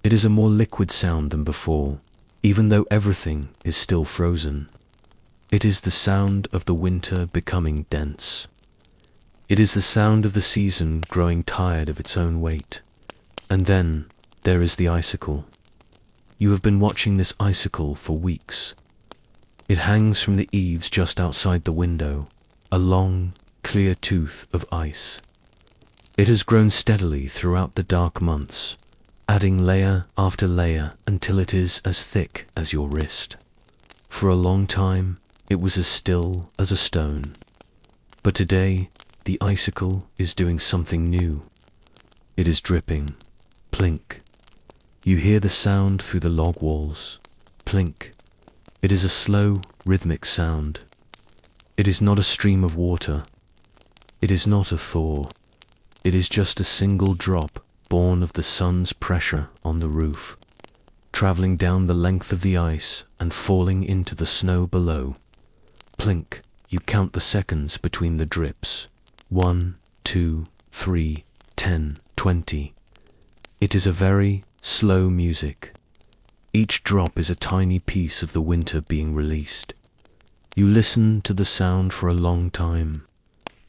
It is a more liquid sound than before, even though everything is still frozen. It is the sound of the winter becoming dense. It is the sound of the season growing tired of its own weight. And then there is the icicle. You have been watching this icicle for weeks. It hangs from the eaves just outside the window, a long, clear tooth of ice. It has grown steadily throughout the dark months, adding layer after layer until it is as thick as your wrist. For a long time, it was as still as a stone. But today, the icicle is doing something new. It is dripping. Plink. You hear the sound through the log walls. Plink. It is a slow, rhythmic sound. It is not a stream of water. It is not a thaw. It is just a single drop born of the sun's pressure on the roof, traveling down the length of the ice and falling into the snow below. Plink. You count the seconds between the drips. 1, 2, 3, 10, 20. It is a very slow music. Each drop is a tiny piece of the winter being released. You listen to the sound for a long time.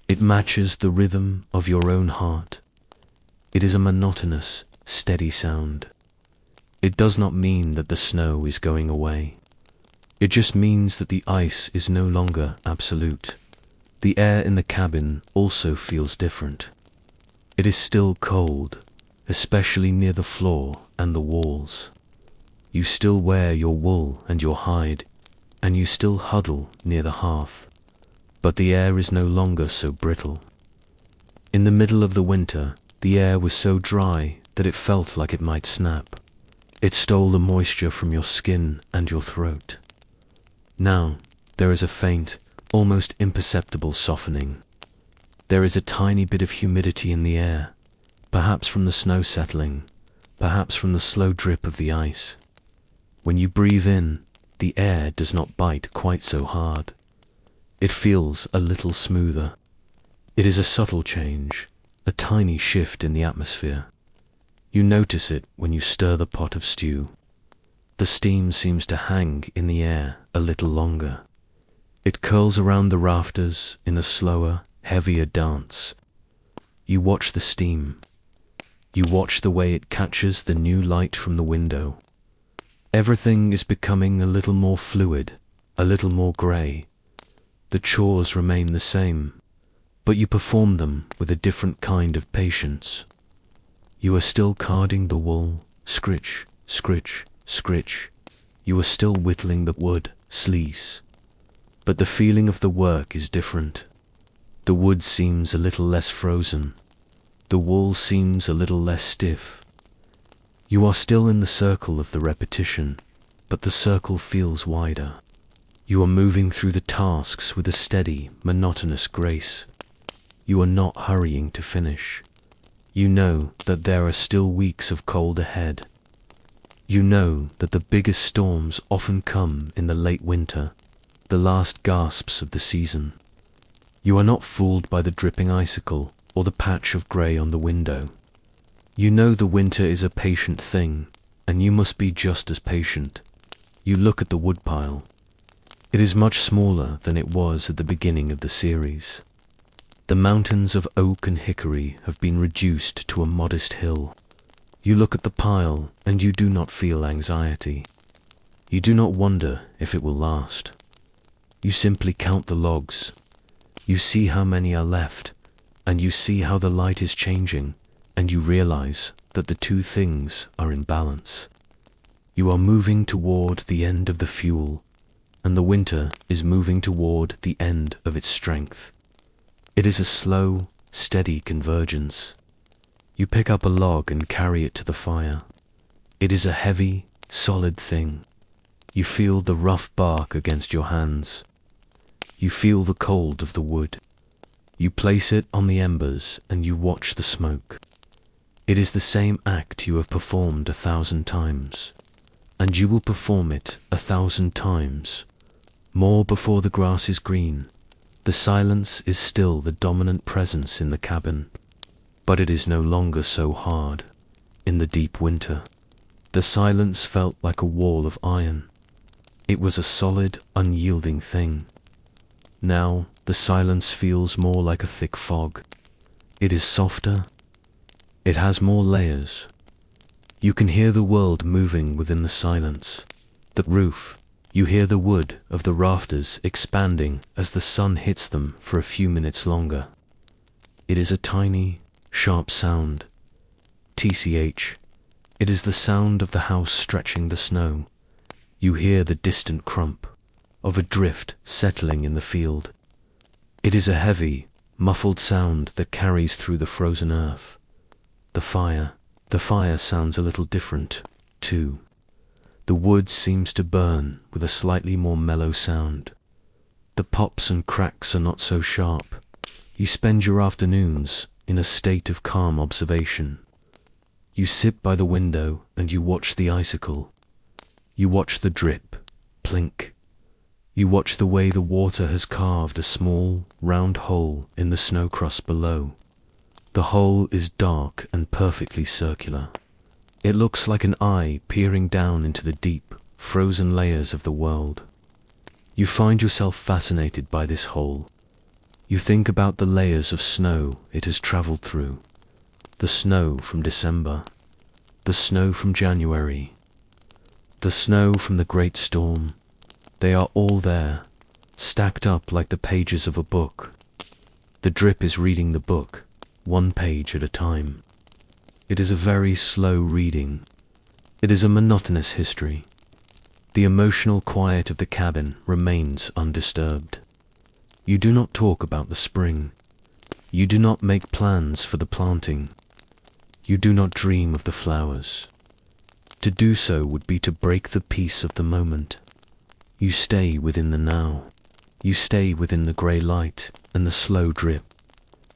It matches the rhythm of your own heart. It is a monotonous, steady sound. It does not mean that the snow is going away. It just means that the ice is no longer absolute. The air in the cabin also feels different. It is still cold, especially near the floor and the walls. You still wear your wool and your hide, and you still huddle near the hearth, but the air is no longer so brittle. In the middle of the winter, the air was so dry that it felt like it might snap. It stole the moisture from your skin and your throat. Now, there is a faint, almost imperceptible softening. There is a tiny bit of humidity in the air, perhaps from the snow settling, perhaps from the slow drip of the ice. When you breathe in, the air does not bite quite so hard. It feels a little smoother. It is a subtle change, a tiny shift in the atmosphere. You notice it when you stir the pot of stew. The steam seems to hang in the air a little longer. It curls around the rafters in a slower, heavier dance. You watch the steam. You watch the way it catches the new light from the window. Everything is becoming a little more fluid, a little more grey. The chores remain the same, but you perform them with a different kind of patience. You are still carding the wool, scritch, scritch, scritch. You are still whittling the wood, sleece. But the feeling of the work is different. The wood seems a little less frozen. The wool seems a little less stiff. You are still in the circle of the repetition, but the circle feels wider. You are moving through the tasks with a steady, monotonous grace. You are not hurrying to finish. You know that there are still weeks of cold ahead. You know that the biggest storms often come in the late winter, the last gasps of the season. You are not fooled by the dripping icicle or the patch of grey on the window. You know the winter is a patient thing, and you must be just as patient. You look at the woodpile. It is much smaller than it was at the beginning of the series. The mountains of oak and hickory have been reduced to a modest hill. You look at the pile and you do not feel anxiety. You do not wonder if it will last. You simply count the logs. You see how many are left, and you see how the light is changing, and you realize that the two things are in balance. You are moving toward the end of the fuel, and the winter is moving toward the end of its strength. It is a slow, steady convergence. You pick up a log and carry it to the fire. It is a heavy, solid thing. You feel the rough bark against your hands. You feel the cold of the wood. You place it on the embers and you watch the smoke. It is the same act you have performed 1,000 times, and you will perform it 1,000 times, more before the grass is green. The silence is still the dominant presence in the cabin, but it is no longer so hard. In the deep winter, the silence felt like a wall of iron. It was a solid, unyielding thing. Now, the silence feels more like a thick fog. It is softer. It has more layers. You can hear the world moving within the silence. The roof. You hear the wood of the rafters expanding as the sun hits them for a few minutes longer. It is a tiny, sharp sound. TCH. It is the sound of the house stretching the snow. You hear the distant crump of a drift settling in the field. It is a heavy, muffled sound that carries through the frozen earth. The fire sounds a little different, too. The wood seems to burn with a slightly more mellow sound. The pops and cracks are not so sharp. You spend your afternoons in a state of calm observation. You sit by the window and you watch the icicle. You watch the drip, plink. You watch the way the water has carved a small, round hole in the snow crust below. The hole is dark and perfectly circular. It looks like an eye peering down into the deep, frozen layers of the world. You find yourself fascinated by this hole. You think about the layers of snow it has traveled through. The snow from December, the snow from January, the snow from the great storm. They are all there, stacked up like the pages of a book. The drip is reading the book, one page at a time. It is a very slow reading. It is a monotonous history. The emotional quiet of the cabin remains undisturbed. You do not talk about the spring. You do not make plans for the planting. You do not dream of the flowers. To do so would be to break the peace of the moment. You stay within the now. You stay within the grey light and the slow drip.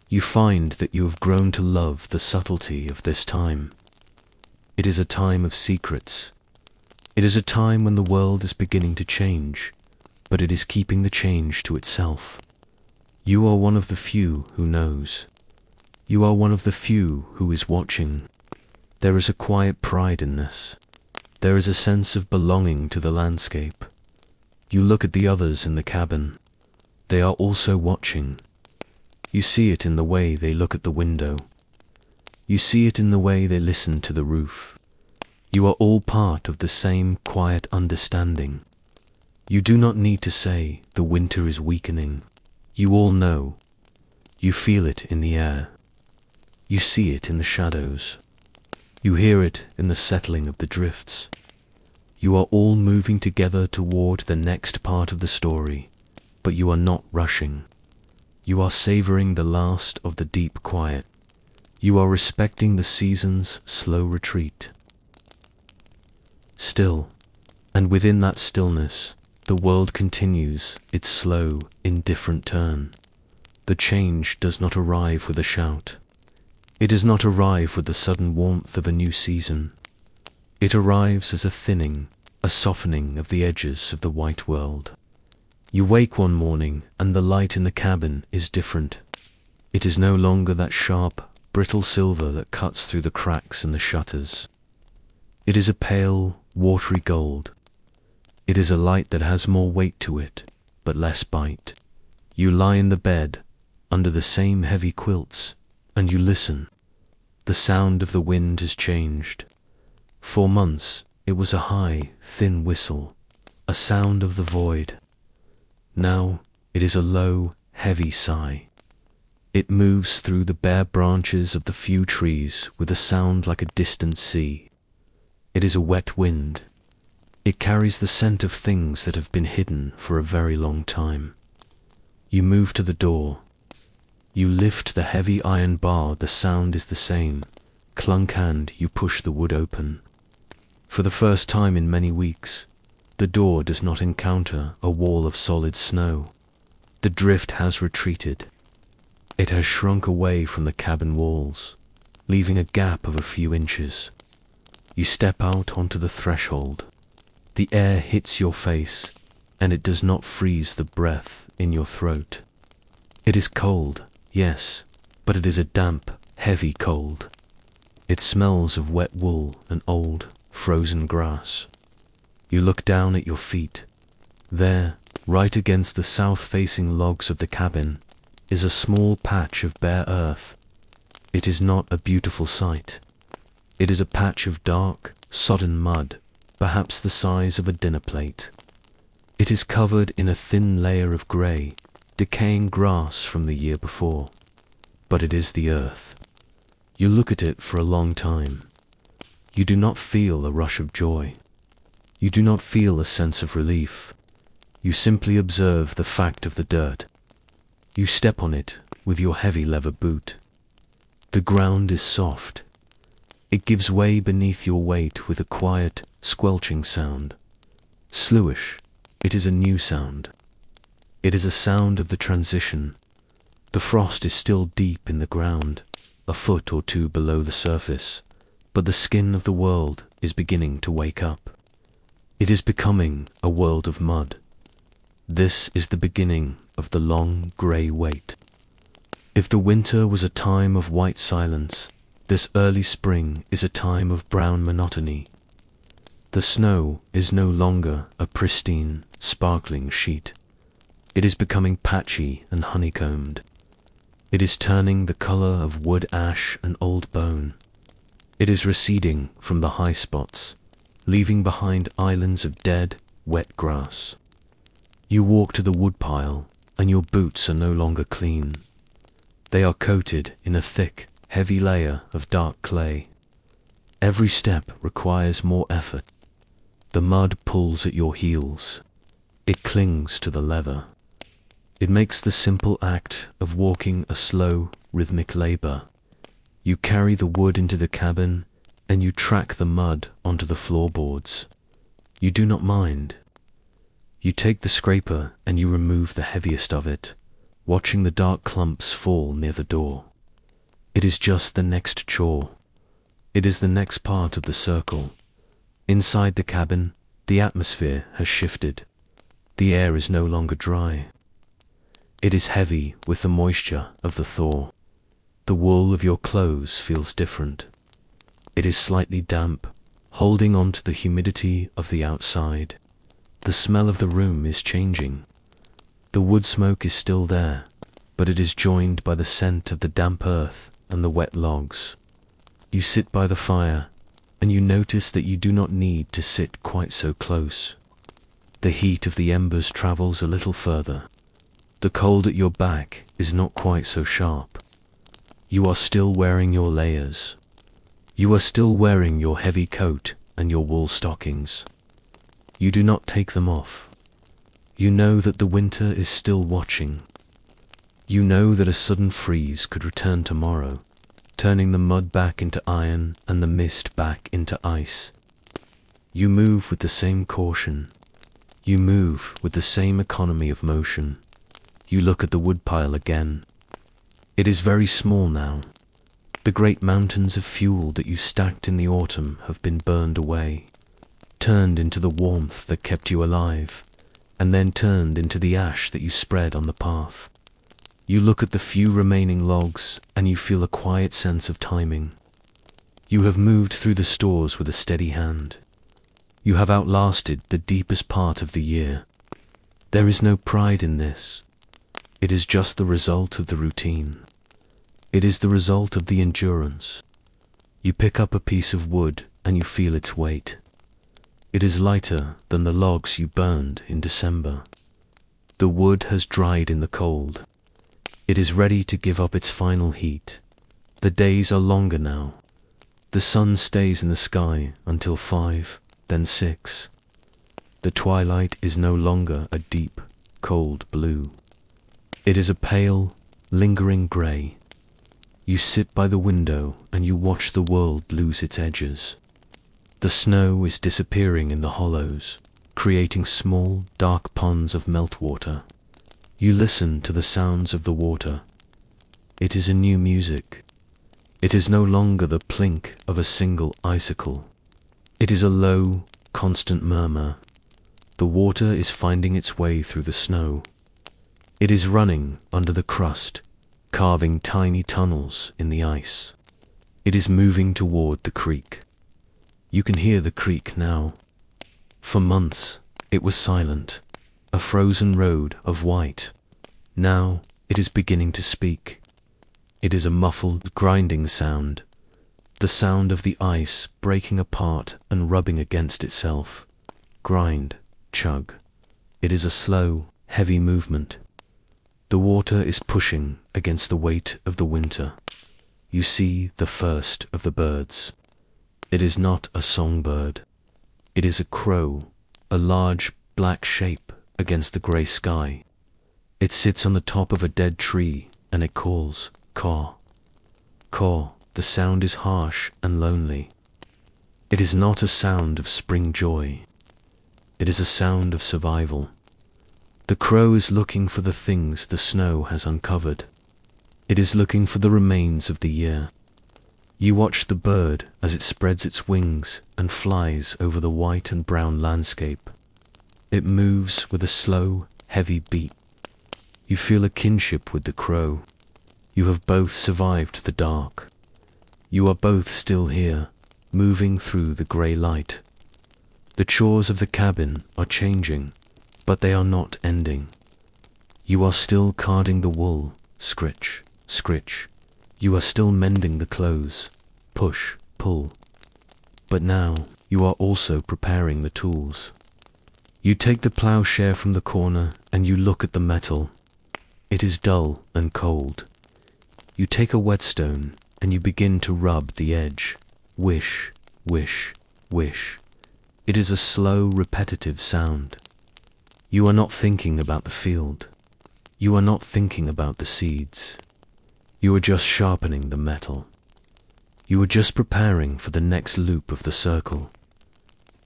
You find that you have grown to love the subtlety of this time. It is a time of secrets. It is a time when the world is beginning to change, but it is keeping the change to itself. You are one of the few who knows. You are one of the few who is watching. There is a quiet pride in this. There is a sense of belonging to the landscape. You look at the others in the cabin. They are also watching. You see it in the way they look at the window. You see it in the way they listen to the roof. You are all part of the same quiet understanding. You do not need to say the winter is weakening. You all know. You feel it in the air. You see it in the shadows. You hear it in the settling of the drifts. You are all moving together toward the next part of the story, but you are not rushing. You are savoring the last of the deep quiet. You are respecting the season's slow retreat. Still, and within that stillness, the world continues its slow, indifferent turn. The change does not arrive with a shout. It does not arrive with the sudden warmth of a new season. It arrives as a thinning, a softening of the edges of the white world. You wake one morning and the light in the cabin is different. It is no longer that sharp, brittle silver that cuts through the cracks in the shutters. It is a pale, watery gold. It is a light that has more weight to it, but less bite. You lie in the bed, under the same heavy quilts, and you listen. The sound of the wind has changed. For months, it was a high, thin whistle, a sound of the void. Now, it is a low, heavy sigh. It moves through the bare branches of the few trees with a sound like a distant sea. It is a wet wind. It carries the scent of things that have been hidden for a very long time. You move to the door. You lift the heavy iron bar, the sound is the same. Clunk hand, you push the wood open. For the first time in many weeks, the door does not encounter a wall of solid snow. The drift has retreated. It has shrunk away from the cabin walls, leaving a gap of a few inches. You step out onto the threshold. The air hits your face, and it does not freeze the breath in your throat. It is cold, yes, but it is a damp, heavy cold. It smells of wet wool and old, frozen grass. You look down at your feet. There, right against the south-facing logs of the cabin, is a small patch of bare earth. It is not a beautiful sight. It is a patch of dark, sodden mud, perhaps the size of a dinner plate. It is covered in a thin layer of grey, decaying grass from the year before. But it is the earth. You look at it for a long time. You do not feel a rush of joy. You do not feel a sense of relief. You simply observe the fact of the dirt. You step on it with your heavy leather boot. The ground is soft. It gives way beneath your weight with a quiet, squelching sound. Slowish, it is a new sound. It is a sound of the transition. The frost is still deep in the ground, a foot or two below the surface, but the skin of the world is beginning to wake up. It is becoming a world of mud. This is the beginning of the long grey wait. If the winter was a time of white silence, this early spring is a time of brown monotony. The snow is no longer a pristine, sparkling sheet. It is becoming patchy and honeycombed. It is turning the color of wood ash and old bone. It is receding from the high spots, leaving behind islands of dead, wet grass. You walk to the woodpile, and your boots are no longer clean. They are coated in a thick, heavy layer of dark clay. Every step requires more effort. The mud pulls at your heels. It clings to the leather. It makes the simple act of walking a slow, rhythmic labor. You carry the wood into the cabin, and you track the mud onto the floorboards. You do not mind. You take the scraper and you remove the heaviest of it, watching the dark clumps fall near the door. It is just the next chore. It is the next part of the circle. Inside the cabin, the atmosphere has shifted. The air is no longer dry. It is heavy with the moisture of the thaw. The wool of your clothes feels different. It is slightly damp, holding on to the humidity of the outside. The smell of the room is changing. The wood smoke is still there, but it is joined by the scent of the damp earth and the wet logs. You sit by the fire, and you notice that you do not need to sit quite so close. The heat of the embers travels a little further. The cold at your back is not quite so sharp. You are still wearing your layers. You are still wearing your heavy coat and your wool stockings. You do not take them off. You know that the winter is still watching. You know that a sudden freeze could return tomorrow, turning the mud back into iron and the mist back into ice. You move with the same caution. You move with the same economy of motion. You look at the woodpile again. It is very small now. The great mountains of fuel that you stacked in the autumn have been burned away, turned into the warmth that kept you alive, and then turned into the ash that you spread on the path. You look at the few remaining logs, and you feel a quiet sense of timing. You have moved through the stores with a steady hand. You have outlasted the deepest part of the year. There is no pride in this. It is just the result of the routine. It is the result of the endurance. You pick up a piece of wood and you feel its weight. It is lighter than the logs you burned in December. The wood has dried in the cold. It is ready to give up its final heat. The days are longer now. The sun stays in the sky until 5, then 6. The twilight is no longer a deep, cold blue. It is a pale, lingering grey. You sit by the window and you watch the world lose its edges. The snow is disappearing in the hollows, creating small, dark ponds of meltwater. You listen to the sounds of the water. It is a new music. It is no longer the plink of a single icicle. It is a low, constant murmur. The water is finding its way through the snow. It is running under the crust, carving tiny tunnels in the ice. It is moving toward the creek. You can hear the creek now. For months, it was silent, a frozen road of white. Now, it is beginning to speak. It is a muffled, grinding sound, the sound of the ice breaking apart and rubbing against itself. Grind, chug. It is a slow, heavy movement. The water is pushing against the weight of the winter. You see the first of the birds. It is not a songbird. It is a crow, a large black shape against the grey sky. It sits on the top of a dead tree and it calls, caw. Caw, the sound is harsh and lonely. It is not a sound of spring joy. It is a sound of survival. The crow is looking for the things the snow has uncovered. It is looking for the remains of the year. You watch the bird as it spreads its wings and flies over the white and brown landscape. It moves with a slow, heavy beat. You feel a kinship with the crow. You have both survived the dark. You are both still here, moving through the grey light. The chores of the cabin are changing, but they are not ending. You are still carding the wool, scritch, scritch. You are still mending the clothes, push, pull. But now you are also preparing the tools. You take the ploughshare from the corner and you look at the metal. It is dull and cold. You take a whetstone and you begin to rub the edge. Wish, wish, wish. It is a slow, repetitive sound. You are not thinking about the field. You are not thinking about the seeds. You are just sharpening the metal. You are just preparing for the next loop of the circle.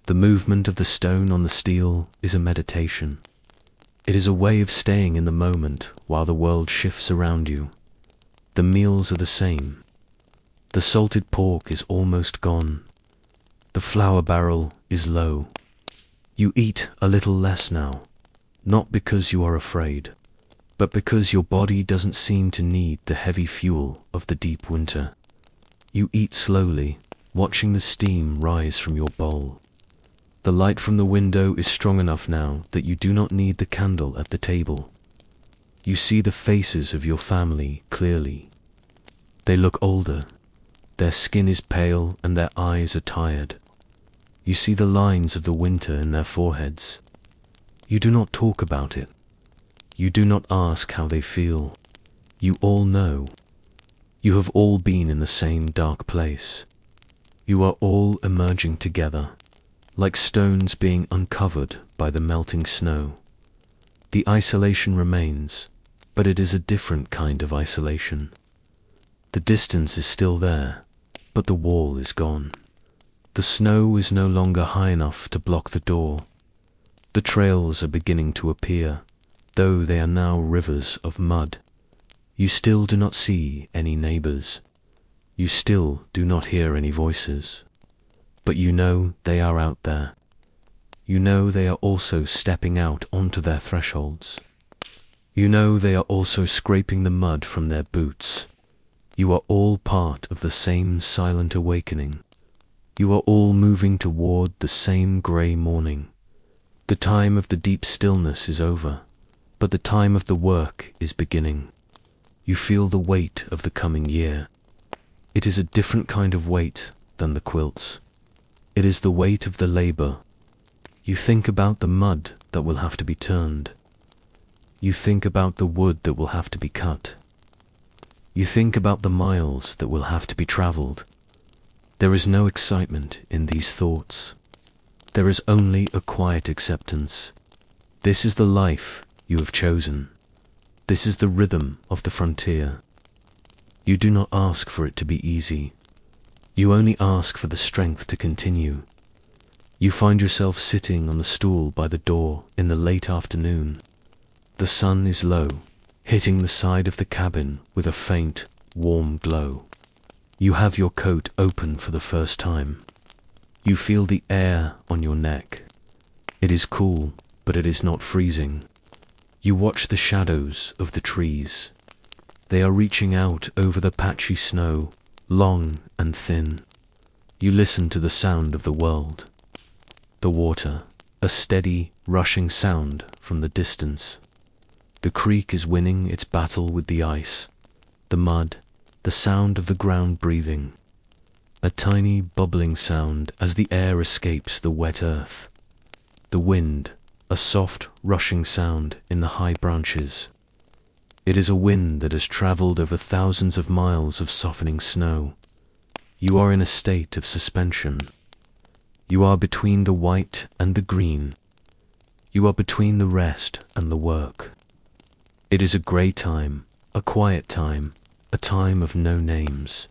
The movement of the stone on the steel is a meditation. It is a way of staying in the moment while the world shifts around you. The meals are the same. The salted pork is almost gone. The flour barrel is low. You eat a little less now, not because you are afraid, but because your body doesn't seem to need the heavy fuel of the deep winter. You eat slowly, watching the steam rise from your bowl. The light from the window is strong enough now that you do not need the candle at the table. You see the faces of your family clearly. They look older. Their skin is pale and their eyes are tired. You see the lines of the winter in their foreheads. You do not talk about it. You do not ask how they feel. You all know. You have all been in the same dark place. You are all emerging together, like stones being uncovered by the melting snow. The isolation remains, but it is a different kind of isolation. The distance is still there, but the wall is gone. The snow is no longer high enough to block the door. The trails are beginning to appear, though they are now rivers of mud. You still do not see any neighbors. You still do not hear any voices. But you know they are out there. You know they are also stepping out onto their thresholds. You know they are also scraping the mud from their boots. You are all part of the same silent awakening. You are all moving toward the same grey morning. The time of the deep stillness is over, but the time of the work is beginning. You feel the weight of the coming year. It is a different kind of weight than the quilts. It is the weight of the labor. You think about the mud that will have to be turned. You think about the wood that will have to be cut. You think about the miles that will have to be traveled. There is no excitement in these thoughts. There is only a quiet acceptance. This is the life you have chosen. This is the rhythm of the frontier. You do not ask for it to be easy. You only ask for the strength to continue. You find yourself sitting on the stool by the door in the late afternoon. The sun is low, hitting the side of the cabin with a faint, warm glow. You have your coat open for the first time. You feel the air on your neck. It is cool, but it is not freezing. You watch the shadows of the trees. They are reaching out over the patchy snow, long and thin. You listen to the sound of the world. The water, a steady, rushing sound from the distance. The creek is winning its battle with the ice. The mud, the sound of the ground breathing. A tiny bubbling sound as the air escapes the wet earth. The wind, a soft, rushing sound in the high branches. It is a wind that has traveled over thousands of miles of softening snow. You are in a state of suspension. You are between the white and the green. You are between the rest and the work. It is a grey time, a quiet time, a time of no names.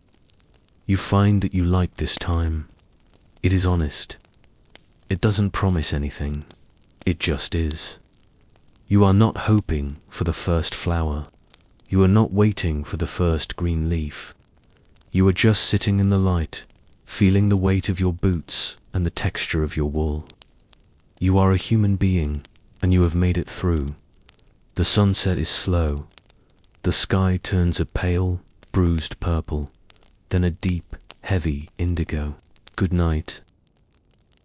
You find that you like this time. It is honest. It doesn't promise anything. It just is. You are not hoping for the first flower. You are not waiting for the first green leaf. You are just sitting in the light, feeling the weight of your boots and the texture of your wool. You are a human being, and you have made it through. The sunset is slow. The sky turns a pale, bruised purple, then a deep, heavy indigo. Good night.